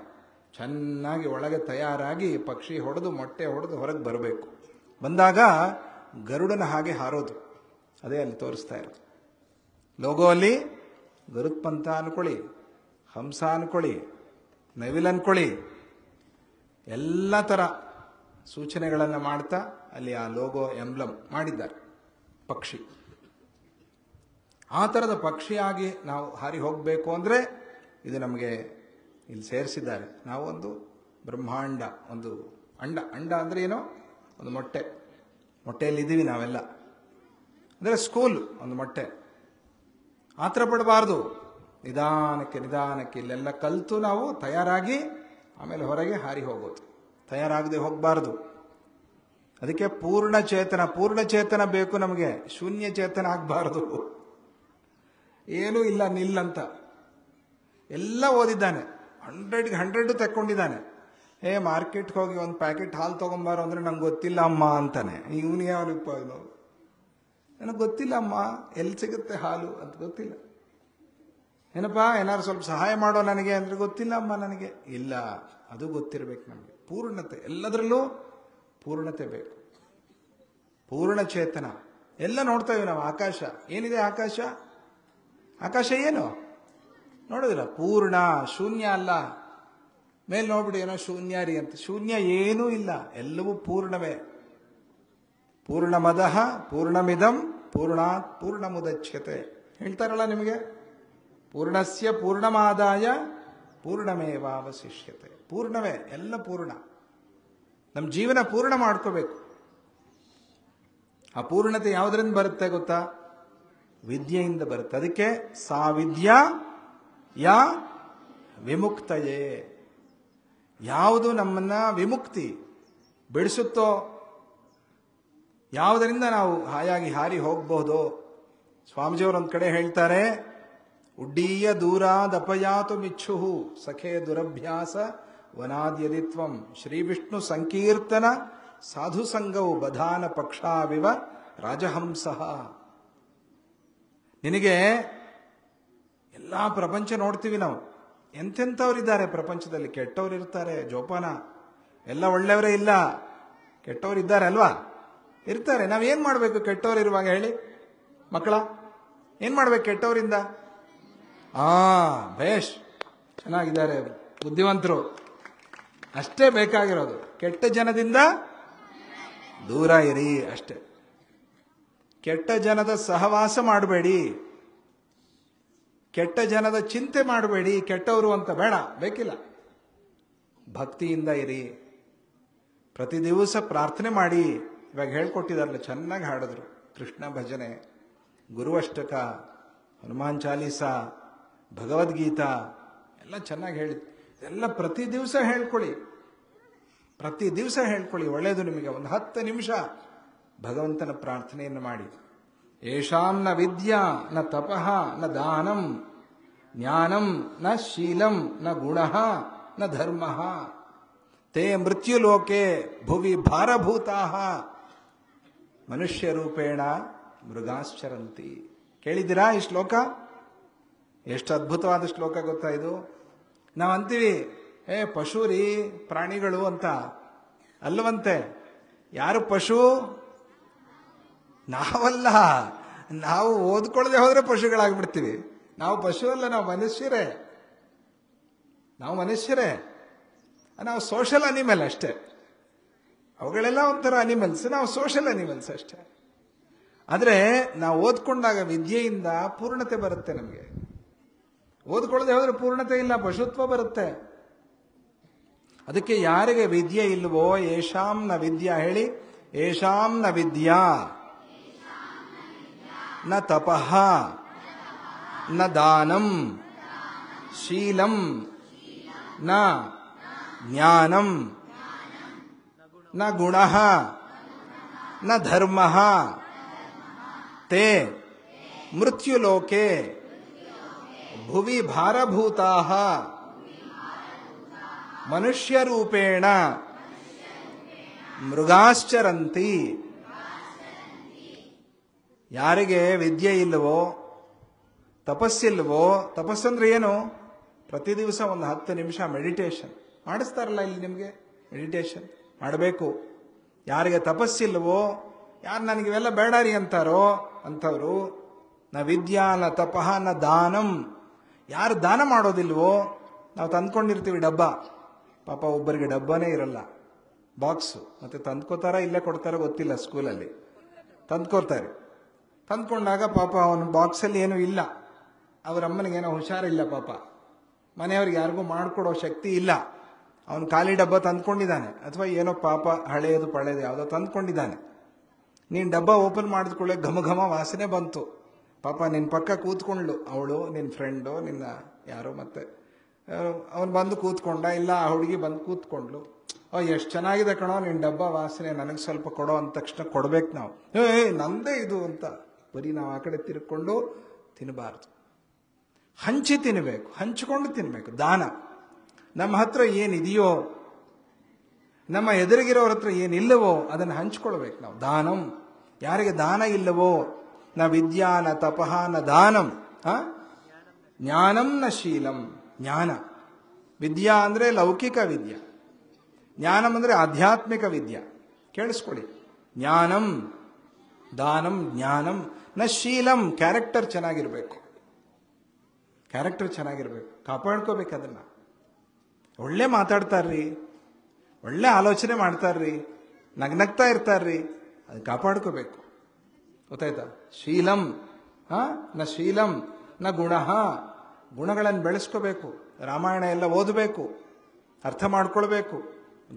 ಚೆನ್ನಾಗಿ ಒಳಗೆ ತಯಾರಾಗಿ ಪಕ್ಷಿ ಹೊಡೆದು, ಮೊಟ್ಟೆ ಹೊಡೆದು ಹೊರಗೆ ಬರಬೇಕು. ಬಂದಾಗ ಗರುಡನ ಹಾಗೆ ಹಾರೋದು. ಅದೇ ಅಲ್ಲಿ ತೋರಿಸ್ತಾ ಇರೋದು. ಲೋಗೋ ಅಲ್ಲಿ ಗರುತ್ಪಂಥ ಅನ್ಕೊಳ್ಳಿ, ಹಂಸ ಅನ್ಕೊಳ್ಳಿ, ನವಿಲ್ ಅನ್ಕೊಳ್ಳಿ, ಎಲ್ಲ ಥರ ಸೂಚನೆಗಳನ್ನು ಮಾಡ್ತಾ ಅಲ್ಲಿ ಆ ಲೋಗೋ ಎಂಬ್ಲಮ್ ಮಾಡಿದ್ದಾರೆ. ಪಕ್ಷಿ ಆ ಥರದ ಪಕ್ಷಿಯಾಗಿ ನಾವು ಹಾರಿ ಹೋಗಬೇಕು ಅಂದರೆ ಇದು ನಮಗೆ ಇಲ್ಲಿ ಸೇರಿಸಿದ್ದಾರೆ. ನಾವು ಒಂದು ಬ್ರಹ್ಮಾಂಡ, ಒಂದು ಅಂಡ ಅಂದರೆ ಏನೋ ಒಂದು ಮೊಟ್ಟೆ. ಮೊಟ್ಟೆಯಲ್ಲಿ ಇದ್ದೀವಿ ನಾವೆಲ್ಲ. ಅಂದರೆ ಸ್ಕೂಲ್ ಒಂದು ಮೊಟ್ಟೆ. ಆತರ ಪಡಬಾರ್ದು. ನಿಧಾನಕ್ಕೆ ನಿಧಾನಕ್ಕೆ ಇಲ್ಲೆಲ್ಲ ಕಲಿತು ನಾವು ತಯಾರಾಗಿ ಆಮೇಲೆ ಹೊರಗೆ ಹಾರಿ ಹೋಗೋದು. ತಯಾರಾಗದೆ ಹೋಗಬಾರ್ದು. ಅದಕ್ಕೆ ಪೂರ್ಣ ಚೇತನ ಬೇಕು ನಮಗೆ. ಶೂನ್ಯ ಚೇತನ ಆಗಬಾರ್ದು. ಏನೂ ಇಲ್ಲ, ನಿಲ್ಲಂತ. ಎಲ್ಲ ಓದಿದ್ದಾನೆ, 100ಗೆ 100 ತಕ್ಕೊಂಡಿದ್ದಾನೆ. ಮಾರ್ಕೆಟ್ಗೆ ಹೋಗಿ ಒಂದು ಪ್ಯಾಕೆಟ್ ಹಾಲು ತೊಗೊಂಬಾರೋ ಅಂದರೆ ನಂಗೆ ಗೊತ್ತಿಲ್ಲ ಅಮ್ಮ ಅಂತಾನೆ. ಇವನಿಗೆ ಅವನಿಪ್ಪ ಇದು, ನನಗೆ ಗೊತ್ತಿಲ್ಲ ಅಮ್ಮ, ಎಲ್ಲಿ ಸಿಗುತ್ತೆ ಹಾಲು ಅಂತ ಗೊತ್ತಿಲ್ಲ. ಏನಪ್ಪ ಏನಾದ್ರು ಸ್ವಲ್ಪ ಸಹಾಯ ಮಾಡೋ ನನಗೆ ಅಂದರೆ ಗೊತ್ತಿಲ್ಲ ಅಮ್ಮ ನನಗೆ. ಇಲ್ಲ, ಅದು ಗೊತ್ತಿರಬೇಕು ನಮಗೆ. ಪೂರ್ಣತೆ, ಎಲ್ಲದರಲ್ಲೂ ಪೂರ್ಣತೆ ಬೇಕು. ಪೂರ್ಣ ಚೇತನ. ಎಲ್ಲ ನೋಡ್ತಾ ಇವಿ ನಾವು. ಆಕಾಶ ಏನಿದೆ? ಆಕಾಶ ಏನು ನೋಡಿದ್ರ? ಪೂರ್ಣ, ಶೂನ್ಯ ಅಲ್ಲ. ಮೇಲೆ ನೋಡ್ಬಿಡಿ ಏನೋ ಶೂನ್ಯ ರೀ ಅಂತ. ಶೂನ್ಯ ಏನೂ ಇಲ್ಲ, ಎಲ್ಲವೂ ಪೂರ್ಣವೇ. ಪೂರ್ಣಮದಃ ಪೂರ್ಣಮಿದಂ ಪೂರ್ಣಾತ್ ಪೂರ್ಣಮುದಚ್ಯತೆ ಹೇಳ್ತಾರಲ್ಲ ನಿಮಗೆ. ಪೂರ್ಣಸ್ಯ ಪೂರ್ಣಮಾದಾಯ ಪೂರ್ಣಮೇವಾವಶಿಷ್ಯತೆ. ಪೂರ್ಣವೇ, ಎಲ್ಲ ಪೂರ್ಣ. ನಮ್ಮ ಜೀವನ ಪೂರ್ಣ ಮಾಡ್ಕೋಬೇಕು. ಆ ಪೂರ್ಣತೆ ಯಾವುದರಿಂದ ಬರುತ್ತೆ ಗೊತ್ತಾ? ವಿದ್ಯೆಯಿಂದ ಬರುತ್ತೆ. ಅದಕ್ಕೆ ಸಾ ವಿದ್ಯಾ ಯಾ ವಿಮುಕ್ತಯೇ. ಯಾವುದು ನಮ್ಮನ್ನ ವಿಮುಕ್ತಿ ಬಿಡಿಸುತ್ತೋ, ಯಾವುದರಿಂದ ನಾವು ಹಾಯಾಗಿ ಹಾರಿ ಹೋಗಬಹುದು. ಸ್ವಾಮೀಜಿಯವರು ಒಂದು ಕಡೆ ಹೇಳ್ತಾರೆ, ಉಡ್ಡೀಯ ದೂರಾದಪಯಾತು ಮಿಚ್ಛು ಸಖೇ ದುರಭ್ಯಾಸ ವನಾದ್ಯದಿತ್ವಂ ಶ್ರೀ ವಿಷ್ಣು ಸಂಕೀರ್ತನ ಸಾಧು ಸಂಘವು ಬಧಾನ ಪಕ್ಷಾವಿವ ರಾಜಹಂಸ. ನಿನಗೆ ಎಲ್ಲ ಪ್ರಪಂಚ ನೋಡ್ತೀವಿ ನಾವು, ಎಂತೆಂಥವ್ರಿದ್ದಾರೆ ಪ್ರಪಂಚದಲ್ಲಿ. ಕೆಟ್ಟವ್ರು ಇರ್ತಾರೆ, ಜೋಪಾನ. ಎಲ್ಲ ಒಳ್ಳೆಯವರೇ ಇಲ್ಲ, ಕೆಟ್ಟವ್ರು ಇದ್ದಾರೆ ಅಲ್ವಾ? ಇರ್ತಾರೆ. ನಾವೇನ್ ಮಾಡಬೇಕು ಕೆಟ್ಟವ್ರು ಇರುವಾಗ ಹೇಳಿ ಮಕ್ಕಳ? ಏನ್ ಮಾಡ್ಬೇಕು ಕೆಟ್ಟವರಿಂದ? ಬೇಷ್, ಚೆನ್ನಾಗಿದ್ದಾರೆ, ಬುದ್ಧಿವಂತರು. ಅಷ್ಟೇ ಬೇಕಾಗಿರೋದು. ಕೆಟ್ಟ ಜನದಿಂದ ದೂರ ಇರಿ ಅಷ್ಟೇ. ಕೆಟ್ಟ ಜನದ ಸಹವಾಸ ಮಾಡಬೇಡಿ, ಕೆಟ್ಟ ಜನದ ಚಿಂತೆ ಮಾಡಬೇಡಿ. ಕೆಟ್ಟವರು ಅಂತ ಬೇಡ, ಬೇಕಿಲ್ಲ. ಭಕ್ತಿಯಿಂದ ಇರಿ, ಪ್ರತಿ ದಿವಸ ಪ್ರಾರ್ಥನೆ ಮಾಡಿ. ಇವಾಗ ಹೇಳ್ಕೊಟ್ಟಿದಾರಲ್ಲ, ಚೆನ್ನಾಗಿ ಹಾಡಿದ್ರು. ಕೃಷ್ಣ ಭಜನೆ, ಗುರುವಷ್ಟಕ, ಹನುಮಾನ್ ಚಾಲೀಸ, ಭಗವದ್ಗೀತಾ ಎಲ್ಲ ಚೆನ್ನಾಗಿ ಹೇಳಿದ್ರು. ಎಲ್ಲ ಪ್ರತಿ ದಿವಸ ಹೇಳ್ಕೊಳ್ಳಿ, ಪ್ರತಿ ದಿವಸ ಹೇಳ್ಕೊಳ್ಳಿ, ಒಳ್ಳೆಯದು ನಿಮಗೆ. ಒಂದು 10 ನಿಮಿಷ ಭಗವಂತನ ಪ್ರಾರ್ಥನೆಯನ್ನು ಮಾಡಿ. ಯೇಷಾಂ ನ ವಿದ್ಯಾ ನ ತಪಃ ನ ದಾನಂ ಜ್ಞಾನಂ ನ ಶೀಲಂ ನ ಗುಣಃ ನ ಧರ್ಮಃ ತೇ ಮೃತ್ಯುಲೋಕೆ ಭುವಿ ಭಾರಭೂತಾಃ ಮನುಷ್ಯ ರೂಪೇಣ ಮೃಗಾಶ್ಚರಂತಿ. ಕೇಳಿದ್ದೀರಾ ಈ ಶ್ಲೋಕ? ಎಷ್ಟು ಅದ್ಭುತವಾದ ಶ್ಲೋಕ ಗೊತ್ತಾ ಇದು? ನಾವಂತೀವಿ ಪಶು ರೀ, ಪ್ರಾಣಿಗಳು ಅಂತ. ಅಲ್ಲವಂತೆ. ಯಾರು ಪಶು? ನಾವಲ್ಲ. ನಾವು ಓದ್ಕೊಳ್ಳದೆ ಹೋದ್ರೆ ಪಶುಗಳಾಗ್ಬಿಡ್ತೀವಿ. ನಾವು ಪಶು ಅಲ್ಲ, ನಾವು ಮನುಷ್ಯರೇ. ನಾವು ಮನುಷ್ಯರೇ, ನಾವು ಸೋಷಲ್ ಅನಿಮಲ್ ಅಷ್ಟೇ. ಅವುಗಳೆಲ್ಲ ಒಂಥರ ಅನಿಮಲ್ಸ್, ನಾವು ಸೋಷಲ್ ಅನಿಮಲ್ಸ್ ಅಷ್ಟೇ. ಆದರೆ ನಾವು ಓದ್ಕೊಂಡಾಗ ವಿದ್ಯೆಯಿಂದ ಪೂರ್ಣತೆ ಬರುತ್ತೆ ನಮಗೆ. ಓದ್ಕೊಳ್ಳದೆ ಹೋದ್ರೆ ಪೂರ್ಣತೆ ಇಲ್ಲ, ಪಶುತ್ವ ಬರುತ್ತೆ. ಅದಕ್ಕೆ ಯಾರಿಗೆ ವಿದ್ಯೆ ಇಲ್ವೋ, ಯೇಷಾಂ ನ ವಿದ್ಯಾ ಹೇಳಿ, ಯೇಷಾಂ ನ ವಿದ್ಯಾ ನ ತಪಃ ನ ದಾನಂ ಶೀಲಂ ನ ಜ್ಞಾನಂ ನ ಗುಣಃ ನ ಧರ್ಮಃ ತೇ ಮೃತ್ಯುಲೋಕೆ ಭುವಿ ಭಾರಭೂತಾಃ ಮನುಷ್ಯರೂಪೇಣ ಮೃಗಾಶ್ಚರಂತಿ. ಯಾರಿಗೆ ವಿದ್ಯೆ ಇಲ್ಲವೋ, ತಪಸ್ಸಿಲ್ವೋ, ತಪಸ್ಸಂದ್ರೆ ಏನು? ಪ್ರತಿ ದಿವಸ ಒಂದು 10 ನಿಮಿಷ ಮೆಡಿಟೇಷನ್ ಮಾಡಿಸ್ತಾರಲ್ಲ ಇಲ್ಲಿ ನಿಮಗೆ, ಮೆಡಿಟೇಷನ್ ಮಾಡಬೇಕು. ಯಾರಿಗೆ ತಪಸ್ಸಿಲ್ವೋ, ಯಾರು ನನಗಿವೆಲ್ಲ ಬೇಡ ರೀ ಅಂತಾರೋ ಅಂಥವ್ರು ನ ವಿದ್ಯಾ ನ ತಪಃ ನ ದಾನಂ. ಯಾರು ದಾನ ಮಾಡೋದಿಲ್ವೋ, ನಾವು ತಂದ್ಕೊಂಡಿರ್ತೀವಿ ಡಬ್ಬ, ಪಾಪ ಒಬ್ಬರಿಗೆ ಡಬ್ಬನೇ ಇರಲ್ಲ, ಬಾಕ್ಸು. ಮತ್ತೆ ತಂದ್ಕೋತಾರ ಇಲ್ಲೇ ಕೊಡ್ತಾರ ಗೊತ್ತಿಲ್ಲ, ಸ್ಕೂಲಲ್ಲಿ ತಂದ್ಕೊಡ್ತಾರೆ. ತಂದ್ಕೊಂಡಾಗ ಪಾಪ ಅವನ ಬಾಕ್ಸಲ್ಲಿ ಏನೂ ಇಲ್ಲ, ಅವ್ರ ಅಮ್ಮನಿಗೇನೋ ಹುಷಾರಿಲ್ಲ, ಪಾಪ ಮನೆಯವ್ರಿಗೆ ಯಾರಿಗೂ ಮಾಡಿಕೊಡೋ ಶಕ್ತಿ ಇಲ್ಲ. ಅವನು ಖಾಲಿ ಡಬ್ಬ ತಂದ್ಕೊಂಡಿದ್ದಾನೆ, ಅಥವಾ ಏನೋ ಪಾಪ ಹಳೆಯದು ಪಳೆಯದು ಯಾವುದೋ ತಂದ್ಕೊಂಡಿದ್ದಾನೆ. ನೀನು ಡಬ್ಬ ಓಪನ್ ಮಾಡಿದ್ಕೊಳ್ಳೆ ಘಮ ಘಮ ವಾಸನೆ ಬಂತು. ಪಾಪ ನಿನ್ನ ಪಕ್ಕ ಕೂತ್ಕೊಂಡ್ಳು ಅವಳು, ನಿನ್ನ ಫ್ರೆಂಡು, ನಿನ್ನ ಯಾರೋ, ಮತ್ತೆ ಅವನು ಬಂದು ಕೂತ್ಕೊಂಡ, ಇಲ್ಲ ಆ ಹುಡುಗಿ ಬಂದು ಕೂತ್ಕೊಂಡ್ಲು. ಎಷ್ಟು ಚೆನ್ನಾಗಿದೆ ಕಣೋ ನಿನ್ನ ಡಬ್ಬ ವಾಸನೆ, ನನಗೆ ಸ್ವಲ್ಪ ಕೊಡೋ ಅಂದ ತಕ್ಷಣ ಕೊಡ್ಬೇಕು ನಾವು. ನಂದೇ ಇದು ಅಂತ ಬರೀ ನಾವು ಆ ಕಡೆ ತಿರ್ಕೊಂಡು ತಿನ್ನಬಾರ್ದು. ಹಂಚಿ ತಿನ್ನಬೇಕು, ಹಂಚಿಕೊಂಡು ತಿನ್ನಬೇಕು. ದಾನ. ನಮ್ಮ ಹತ್ರ ಏನಿದೆಯೋ, ನಮ್ಮ ಎದುರಿಗಿರೋರ ಹತ್ರ ಏನಿಲ್ಲವೋ ಅದನ್ನು ಹಂಚ್ಕೊಳ್ಬೇಕು ನಾವು. ದಾನಂ. ಯಾರಿಗೆ ದಾನ ಇಲ್ಲವೋ, ನ ವಿದ್ಯಾ ನ ತಪಃ ನ ದಾನಂ ಜ್ಞಾನಂ ನ ಶೀಲಂ. ಜ್ಞಾನ, ವಿದ್ಯಾ ಅಂದರೆ ಲೌಕಿಕ ವಿದ್ಯಾ, ಜ್ಞಾನಂ ಅಂದರೆ ಆಧ್ಯಾತ್ಮಿಕ ವಿದ್ಯಾ. ಕೇಳಿಸ್ಕೊಳ್ಳಿ, ಜ್ಞಾನಂ, ದಾನಂ, ಜ್ಞಾನಂ ನ ಶೀಲಂ. ಕ್ಯಾರೆಕ್ಟರ್ ಚೆನ್ನಾಗಿರ್ಬೇಕು, ಕ್ಯಾರೆಕ್ಟರ್ ಚೆನ್ನಾಗಿರ್ಬೇಕು, ಕಾಪಾಡ್ಕೋಬೇಕು ಅದನ್ನ. ಒಳ್ಳೆ ಮಾತಾಡ್ತಾರ್ರಿ, ಒಳ್ಳೆ ಆಲೋಚನೆ ಮಾಡ್ತಾರ್ರಿ, ನಗ್ನಗ್ತಾ ಇರ್ತಾರ್ರಿ, ಅದು ಕಾಪಾಡ್ಕೋಬೇಕು. ಗೊತ್ತಾಯ್ತಾ? ಶೀಲಂ ನ ಶೀಲಂ ನ ಗುಣಃ. ಗುಣಗಳನ್ನು ಬೆಳೆಸ್ಕೋಬೇಕು. ರಾಮಾಯಣ ಎಲ್ಲ ಓದಬೇಕು, ಅರ್ಥ ಮಾಡ್ಕೊಳ್ಬೇಕು.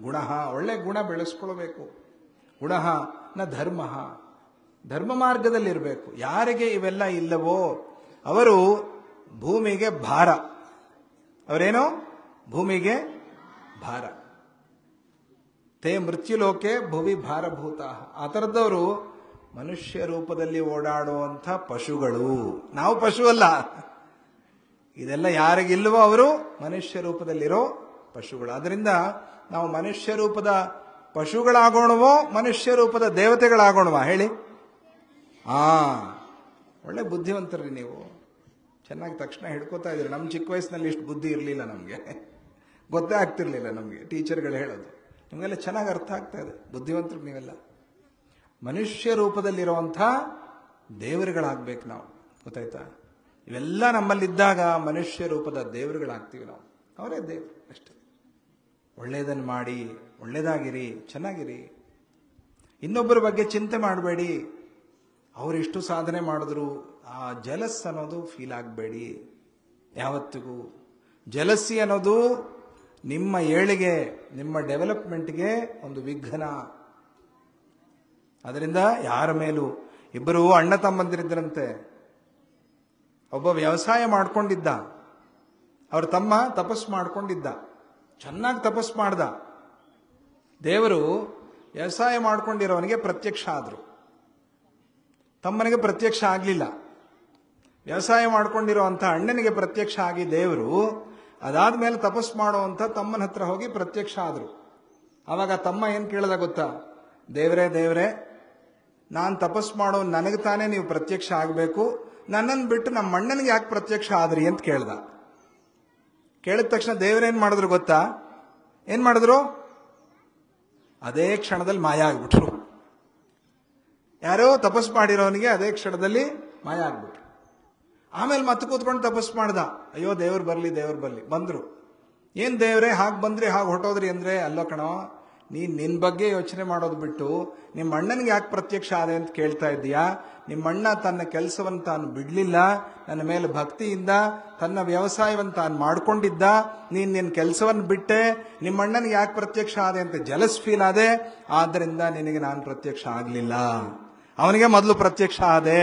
ಗುಣಃ, ಒಳ್ಳೆ ಗುಣ ಬೆಳೆಸ್ಕೊಳ್ಬೇಕು. ಗುಣಃ ನ ಧರ್ಮ, ಧರ್ಮ ಮಾರ್ಗದಲ್ಲಿರಬೇಕು. ಯಾರಿಗೆ ಇವೆಲ್ಲ ಇಲ್ಲವೋ ಅವರು ಭೂಮಿಗೆ ಭಾರ. ಅವರೇನೋ ಭೂಮಿಗೆ ಭಾರ. ತೇ ಮೃತ್ಯುಲೋಕೆ ಭುವಿ ಭಾರಭೂತ. ಆ ಥರದವರು ಮನುಷ್ಯ ರೂಪದಲ್ಲಿ ಓಡಾಡುವಂಥ ಪಶುಗಳು. ನಾವು ಪಶು ಅಲ್ಲ. ಇದೆಲ್ಲ ಯಾರಿಗಿಲ್ವೋ ಅವರು ಮನುಷ್ಯ ರೂಪದಲ್ಲಿರೋ ಪಶುಗಳು. ಅದರಿಂದ ನಾವು ಮನುಷ್ಯ ರೂಪದ ಪಶುಗಳಾಗೋಣವೋ ಮನುಷ್ಯ ರೂಪದ ದೇವತೆಗಳಾಗೋಣವಾ ಹೇಳಿ? ಒಳ್ಳೆ ಬುದ್ಧಿವಂತರ್ರಿ ನೀವು. ಚೆನ್ನಾಗಿ ತಕ್ಷಣ ಹಿಡ್ಕೋತಾ ಇದ್ರಿ. ನಮ್ಮ ಚಿಕ್ಕ ವಯಸ್ಸಿನಲ್ಲಿ ಇಷ್ಟು ಬುದ್ಧಿ ಇರಲಿಲ್ಲ, ನಮಗೆ ಗೊತ್ತೇ ಆಗ್ತಿರ್ಲಿಲ್ಲ. ನಮಗೆ ಟೀಚರ್ಗಳು ಹೇಳೋದು ನಿಮಗೆಲ್ಲ ಚೆನ್ನಾಗಿ ಅರ್ಥ ಆಗ್ತಾ ಇದೆ. ಬುದ್ಧಿವಂತರು ನೀವೆಲ್ಲ. ಮನುಷ್ಯ ರೂಪದಲ್ಲಿರುವಂಥ ದೇವರುಗಳಾಗ್ಬೇಕು ನಾವು, ಗೊತ್ತಾಯ್ತಾ? ಇವೆಲ್ಲ ನಮ್ಮಲ್ಲಿದ್ದಾಗ ಮನುಷ್ಯ ರೂಪದ ದೇವರುಗಳಾಗ್ತೀವಿ ನಾವು. ಅವರೇ ದೇವರು ಅಷ್ಟೇ. ಒಳ್ಳೆಯದನ್ನು ಮಾಡಿ, ಒಳ್ಳೆಯದಾಗಿರಿ, ಚೆನ್ನಾಗಿರಿ. ಇನ್ನೊಬ್ಬರ ಬಗ್ಗೆ ಚಿಂತೆ ಮಾಡಬೇಡಿ. ಅವರಿಷ್ಟು ಸಾಧನೆ ಮಾಡಿದ್ರು ಆ ಜಲಸ್ ಅನ್ನೋದು ಫೀಲ್ ಆಗಬೇಡಿ ಯಾವತ್ತಿಗೂ. ಜಲಸಿ ಅನ್ನೋದು ನಿಮ್ಮ ಏಳಿಗೆ, ನಿಮ್ಮ ಡೆವಲಪ್ಮೆಂಟ್ಗೆ ಒಂದು ವಿಘ್ನ. ಅದರಿಂದ ಯಾರ ಮೇಲೂ. ಇಬ್ಬರು ಅಣ್ಣ ತಮ್ಮಂದಿರಿದ್ದರಂತೆ. ಒಬ್ಬ ವ್ಯವಸಾಯ ಮಾಡ್ಕೊಂಡಿದ್ದ, ಅವ್ರ ತಮ್ಮ ತಪಸ್ಸು ಮಾಡ್ಕೊಂಡಿದ್ದ. ಚೆನ್ನಾಗಿ ತಪಸ್ಸು ಮಾಡ್ದ. ದೇವರು ವ್ಯವಸಾಯ ಮಾಡ್ಕೊಂಡಿರೋವನಿಗೆ ಪ್ರತ್ಯಕ್ಷ ಆದರು, ತಮ್ಮನಿಗೆ ಪ್ರತ್ಯಕ್ಷ ಆಗಲಿಲ್ಲ. ವ್ಯವಸಾಯ ಮಾಡ್ಕೊಂಡಿರೋವಂಥ ಅಣ್ಣನಿಗೆ ಪ್ರತ್ಯಕ್ಷ ಆಗಿ ದೇವರು ಅದಾದ್ಮೇಲೆ ತಪಸ್ಸು ಮಾಡುವಂಥ ತಮ್ಮನ ಹತ್ರ ಹೋಗಿ ಪ್ರತ್ಯಕ್ಷ ಆದರು. ಆವಾಗ ತಮ್ಮ ಏನು ಕೇಳ್ದ ಗೊತ್ತಾ? ದೇವರೇ ದೇವರೇ, ನಾನು ತಪಸ್ಸು ಮಾಡೋ ನನಗೆ ತಾನೇ ನೀವು ಪ್ರತ್ಯಕ್ಷ ಆಗಬೇಕು, ನನ್ನನ್ನು ಬಿಟ್ಟು ನಮ್ಮ ಅಣ್ಣನಿಗೆ ಯಾಕೆ ಪ್ರತ್ಯಕ್ಷ ಆದ್ರಿ ಅಂತ ಕೇಳ್ದ. ಕೇಳಿದ ತಕ್ಷಣ ದೇವರೇನು ಮಾಡಿದ್ರು ಗೊತ್ತಾ? ಏನು ಮಾಡಿದ್ರು? ಅದೇ ಕ್ಷಣದಲ್ಲಿ ಮಾಯ ಆಗ್ಬಿಟ್ರು. ಯಾರೋ ತಪಸ್ಸು ಮಾಡಿರೋನಿಗೆ ಅದೇ ಕ್ಷಣದಲ್ಲಿ ಮಾಯ ಆಗ್ಬಿಟ್ರು. ಆಮೇಲೆ ಮತ್ತೆ ಕೂತ್ಕೊಂಡು ತಪಸ್ಸು ಮಾಡ್ದ. ಅಯ್ಯೋ ದೇವ್ರು ಬರಲಿ, ದೇವ್ರು ಬರಲಿ. ಬಂದರು. ಏನು ದೇವ್ರೆ ಹಾಗೆ ಬಂದ್ರಿ, ಹಾಗೆ ಹೊಟ್ಟೋದ್ರಿ ಅಂದರೆ, ಅಲ್ಲೋ ಕಣೋ, ನಿನ್ನ ಬಗ್ಗೆ ಯೋಚನೆ ಮಾಡೋದು ಬಿಟ್ಟು ನಿಮ್ಮ ಅಣ್ಣನಿಗೆ ಯಾಕೆ ಪ್ರತ್ಯಕ್ಷ ಆದೆ ಅಂತ ಕೇಳ್ತಾ ಇದ್ದೀಯಾ? ನಿಮ್ಮ ಅಣ್ಣ ತನ್ನ ಕೆಲಸವನ್ನು ತಾನು ಬಿಡಲಿಲ್ಲ, ನನ್ನ ಮೇಲೆ ಭಕ್ತಿಯಿಂದ ತನ್ನ ವ್ಯವಸಾಯವನ್ನು ತಾನು ಮಾಡ್ಕೊಂಡಿದ್ದ. ನಿನ್ನ ಕೆಲಸವನ್ನು ಬಿಟ್ಟೆ, ನಿಮ್ಮ ಅಣ್ಣನಿಗೆ ಯಾಕೆ ಪ್ರತ್ಯಕ್ಷ ಆದೆ ಅಂತ ಜಲಸ್ ಫೀಲ್ ಆದೆ. ಆದ್ದರಿಂದ ನಿನಗೆ ನಾನು ಪ್ರತ್ಯಕ್ಷ ಆಗಲಿಲ್ಲ, ಅವನಿಗೆ ಮೊದಲು ಪ್ರತ್ಯಕ್ಷ ಆದೆ.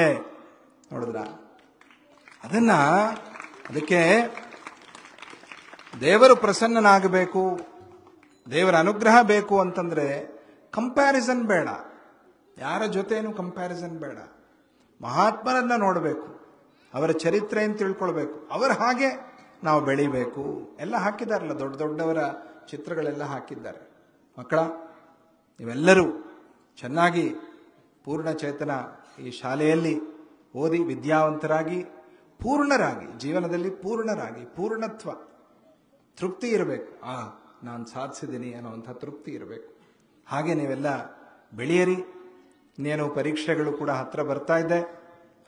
ನೋಡಿದ್ರ? ಅದಕ್ಕೆ ದೇವರು ಪ್ರಸನ್ನನಾಗಬೇಕು, ದೇವರ ಅನುಗ್ರಹ ಬೇಕು ಅಂತಂದ್ರೆ ಕಂಪ್ಯಾರಿಸನ್ ಬೇಡ, ಯಾರ ಜೊತೆನೂ ಕಂಪ್ಯಾರಿಸನ್ ಬೇಡ. ಮಹಾತ್ಮರನ್ನ ನೋಡಬೇಕು, ಅವರ ಚರಿತ್ರೆಯನ್ನು ತಿಳ್ಕೊಳ್ಬೇಕು, ಅವರ ಹಾಗೆ ನಾವು ಬೆಳಿಬೇಕು. ಎಲ್ಲ ಹಾಕಿದಾರಲ್ಲ, ದೊಡ್ಡ ದೊಡ್ಡವರ ಚಿತ್ರಗಳೆಲ್ಲ ಹಾಕಿದ್ದಾರೆ. ಮಕ್ಕಳ, ನೀವೆಲ್ಲರೂ ಚೆನ್ನಾಗಿ ಪೂರ್ಣಚೇತನ ಈ ಶಾಲೆಯಲ್ಲಿ ಓದಿ ವಿದ್ಯಾವಂತರಾಗಿ, ಪೂರ್ಣರಾಗಿ, ಜೀವನದಲ್ಲಿ ಪೂರ್ಣರಾಗಿ, ಪೂರ್ಣತ್ವ, ತೃಪ್ತಿ ಇರಬೇಕು. ನಾನು ಸಾಧಿಸಿದ್ದೀನಿ ಅನ್ನೋವಂಥ ತೃಪ್ತಿ ಇರಬೇಕು. ಹಾಗೆ ನೀವೆಲ್ಲ ಬೆಳೆಯಿರಿ. ಇನ್ನೇನು ಪರೀಕ್ಷೆಗಳು ಕೂಡ ಹತ್ರ ಬರ್ತಾ ಇದೆ.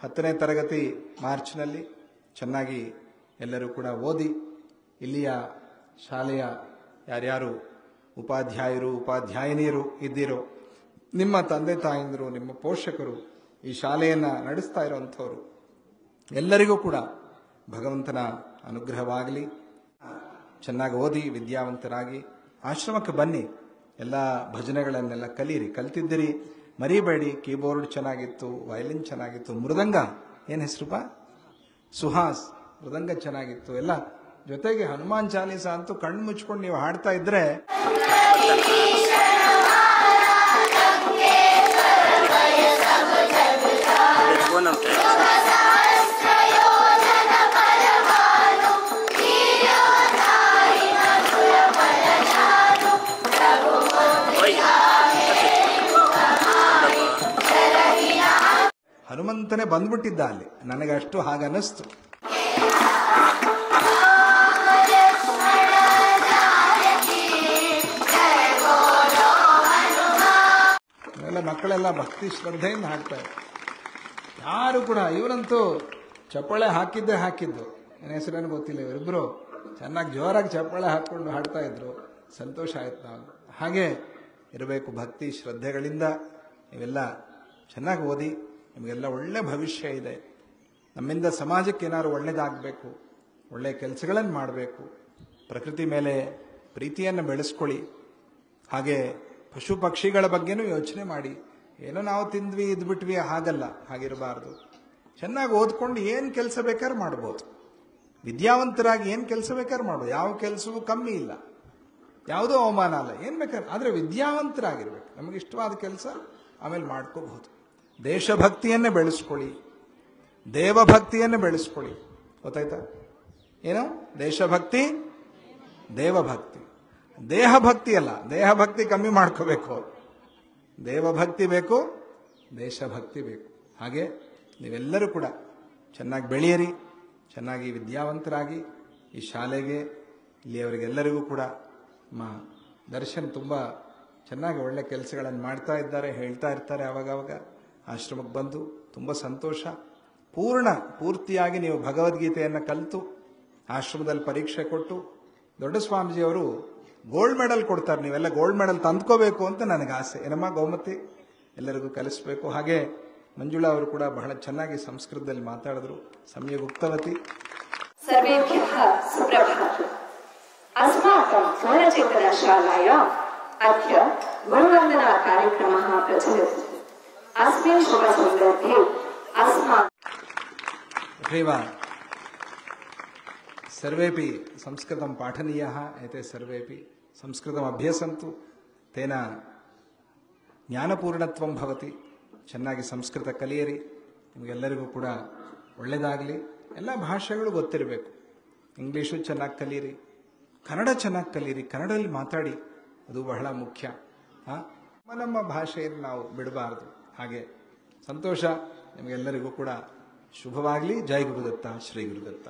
10ನೇ ತರಗತಿ ಮಾರ್ಚ್ನಲ್ಲಿ. ಚೆನ್ನಾಗಿ ಎಲ್ಲರೂ ಕೂಡ ಓದಿ. ಇಲ್ಲಿಯ ಶಾಲೆಯ ಯಾರ್ಯಾರು ಉಪಾಧ್ಯಾಯರು, ಉಪಾಧ್ಯಾಯಿನಿಯರು ಇದ್ದೀರೋ, ನಿಮ್ಮ ತಂದೆ ತಾಯಂದಿರು, ನಿಮ್ಮ ಪೋಷಕರು, ಈ ಶಾಲೆಯನ್ನು ನಡೆಸ್ತಾ ಇರೋವಂಥವ್ರು ಎಲ್ಲರಿಗೂ ಕೂಡ ಭಗವಂತನ ಅನುಗ್ರಹವಾಗಲಿ. ಚೆನ್ನಾಗಿ ಓದಿ ವಿದ್ಯಾವಂತರಾಗಿ ಆಶ್ರಮಕ್ಕೆ ಬನ್ನಿ. ಎಲ್ಲ ಭಜನೆಗಳನ್ನೆಲ್ಲ ಕಲೀರಿ. ಕಲ್ತಿದ್ದೀರಿ ಮರಿಬೇಡಿ. ಕೀಬೋರ್ಡ್ ಚೆನ್ನಾಗಿತ್ತು, ವಯಲಿನ್ ಚೆನ್ನಾಗಿತ್ತು, ಮೃದಂಗ ಏನು ಹೆಸರುಪ? ಸುಹಾಸ್. ಮೃದಂಗ ಚೆನ್ನಾಗಿತ್ತು ಎಲ್ಲ. ಜೊತೆಗೆ ಹನುಮಾನ್ ಚಾಲೀಸ ಅಂತೂ ಕಣ್ಣು ಮುಚ್ಕೊಂಡು ನೀವು ಹಾಡ್ತಾ ಇದ್ರೆ ಹನುಮಂತನೇ ಬಂದ್ಬಿಟ್ಟಿದ್ದ ಅಲ್ಲಿ. ನನಗಷ್ಟು ಹಾಗನ್ನಿಸ್ತು. ಮಕ್ಕಳೆಲ್ಲ ಭಕ್ತಿ ಶ್ರದ್ಧೆಯಿಂದ ಹಾಡ್ತಾರೆ. ಯಾರು ಕೂಡ ಇವರಂತೂ ಚಪ್ಪಾಳೆ ಹಾಕಿದ್ದು. ನನ್ನ ಹೆಸರೇನು ಗೊತ್ತಿಲ್ಲ. ಇವರಿಬ್ಬರು ಚೆನ್ನಾಗಿ ಜೋರಾಗಿ ಚಪ್ಪಾಳೆ ಹಾಕ್ಕೊಂಡು ಹಾಡ್ತಾ ಇದ್ರು. ಸಂತೋಷ ಆಯ್ತು. ನಾವು ಹಾಗೆ ಇರಬೇಕು. ಭಕ್ತಿ ಶ್ರದ್ಧೆಗಳಿಂದ ನೀವೆಲ್ಲ ಚೆನ್ನಾಗಿ ಓದಿ. ನಿಮಗೆಲ್ಲ ಒಳ್ಳೆ ಭವಿಷ್ಯ ಇದೆ. ನಮ್ಮಿಂದ ಸಮಾಜಕ್ಕೆ ಏನಾದ್ರು ಒಳ್ಳೇದಾಗಬೇಕು, ಒಳ್ಳೆ ಕೆಲಸಗಳನ್ನು ಮಾಡಬೇಕು. ಪ್ರಕೃತಿ ಮೇಲೆ ಪ್ರೀತಿಯನ್ನು ಬೆಳೆಸ್ಕೊಳ್ಳಿ. ಹಾಗೆ ಪಶು ಪಕ್ಷಿಗಳ ಬಗ್ಗೆನೂ ಯೋಚನೆ ಮಾಡಿ. ಏನೋ ನಾವು ತಿಂದ್ವಿ ಇದ್ಬಿಟ್ವಿ, ಹಾಗಲ್ಲ, ಹಾಗಿರಬಾರ್ದು. ಚೆನ್ನಾಗಿ ಓದ್ಕೊಂಡು ಏನು ಕೆಲಸ ಬೇಕಾದ್ರೂ ಮಾಡ್ಬೋದು. ವಿದ್ಯಾವಂತರಾಗಿ ಏನು ಕೆಲಸ ಬೇಕಾದ್ರೂ ಮಾಡ್ಬೋದು. ಯಾವ ಕೆಲಸವೂ ಕಮ್ಮಿ ಇಲ್ಲ. ಯಾವುದೋ ಅವಮಾನ ಅಲ್ಲ, ಏನು ಬೇಕಾದ್ರೆ, ಆದರೆ ವಿದ್ಯಾವಂತರಾಗಿರ್ಬೇಕು. ನಮಗೆ ಇಷ್ಟವಾದ ಕೆಲಸ ಆಮೇಲೆ ಮಾಡ್ಕೋಬಹುದು. ದೇಶಭಕ್ತಿಯನ್ನೇ ಬೆಳೆಸ್ಕೊಳ್ಳಿ, ದೇವಭಕ್ತಿಯನ್ನೇ ಬೆಳೆಸ್ಕೊಳ್ಳಿ. ಗೊತ್ತಾಯ್ತಾ? ಏನು ದೇಶಭಕ್ತಿ, ದೇವಭಕ್ತಿ. ದೇಹಭಕ್ತಿ ಅಲ್ಲ, ದೇಹಭಕ್ತಿ ಕಮ್ಮಿ ಮಾಡ್ಕೋಬೇಕು. ದೇವಭಕ್ತಿ ಬೇಕು, ದೇಶಭಕ್ತಿ ಬೇಕು. ಹಾಗೆ ನೀವೆಲ್ಲರೂ ಕೂಡ ಚೆನ್ನಾಗಿ ಬೆಳೆಯಿರಿ, ಚೆನ್ನಾಗಿ ವಿದ್ಯಾವಂತರಾಗಿ ಈ ಶಾಲೆಗೆ, ಇಲ್ಲಿಯವರಿಗೆಲ್ಲರಿಗೂ ಕೂಡ ದರ್ಶನ್ ತುಂಬ ಚೆನ್ನಾಗಿ ಒಳ್ಳೆ ಕೆಲಸಗಳನ್ನು ಮಾಡ್ತಾ ಇದ್ದಾರೆ, ಹೇಳ್ತಾ ಇರ್ತಾರೆ ಆವಾಗವಾಗ. ಆಶ್ರಮಕ್ಕೆ ಬಂದು ತುಂಬ ಸಂತೋಷ. ಪೂರ್ತಿಯಾಗಿ ನೀವು ಭಗವದ್ಗೀತೆಯನ್ನು ಕಲಿತು ಆಶ್ರಮದಲ್ಲಿ ಪರೀಕ್ಷೆ ಕೊಟ್ಟು ದೊಡ್ಡ ಸ್ವಾಮೀಜಿಯವರು ಗೋಲ್ಡ್ ಮೆಡಲ್ ಕೊಡ್ತಾರೆ. ನೀವೆಲ್ಲ ಗೋಲ್ಡ್ ಮೆಡಲ್ ತಂದ್ಕೋಬೇಕು ಅಂತ ನನಗೆ ಆಸೆ. ಏನಮ್ಮ ಗೋಮತಿ, ಎಲ್ಲರಿಗೂ ಕಲಿಸ್ಬೇಕು. ಹಾಗೆ ಮಂಜುಳಾ ಅವರು ಕೂಡ ಬಹಳ ಚೆನ್ನಾಗಿ ಸಂಸ್ಕೃತದಲ್ಲಿ ಮಾತಾಡಿದ್ರು. ಸಮ್ಯಕ್ ಉಕ್ತವತಿ. ಸರ್ವೇಭ್ಯಃ ಸುಪ್ರಭಾತಂ. अस्माकं स्वरचिन्तनशालायाम् अद्य गुरुवन्दना कार्यक्रमः प्रचलति. अस्मिन् शुभसन्दर्भे सर्वेपि संस्कृतं पाठनीयः. एते सर्वेपि संस्कृतम् अभ्यसन्तु, तेन ಜ್ಞಾನಪೂರ್ಣತ್ವಂ ಭವತಿ. ಚೆನ್ನಾಗಿ ಸಂಸ್ಕೃತ ಕಲಿಯಿರಿ, ನಿಮಗೆಲ್ಲರಿಗೂ ಕೂಡ ಒಳ್ಳೆಯದಾಗಲಿ. ಎಲ್ಲ ಭಾಷೆಗಳು ಗೊತ್ತಿರಬೇಕು. ಇಂಗ್ಲೀಷು ಚೆನ್ನಾಗಿ ಕಲಿಯಿರಿ, ಕನ್ನಡ ಚೆನ್ನಾಗಿ ಕಲಿಯಿರಿ, ಕನ್ನಡದಲ್ಲಿ ಮಾತಾಡಿ, ಅದು ಬಹಳ ಮುಖ್ಯ. ನಮ್ಮ ಭಾಷೆಯನ್ನು ನಾವು ಬಿಡಬಾರದು. ಹಾಗೆ ಸಂತೋಷ. ನಿಮಗೆಲ್ಲರಿಗೂ ಕೂಡ ಶುಭವಾಗಲಿ. ಜೈ ಗುರುದತ್ತ, ಶ್ರೀ ಗುರುದತ್ತ.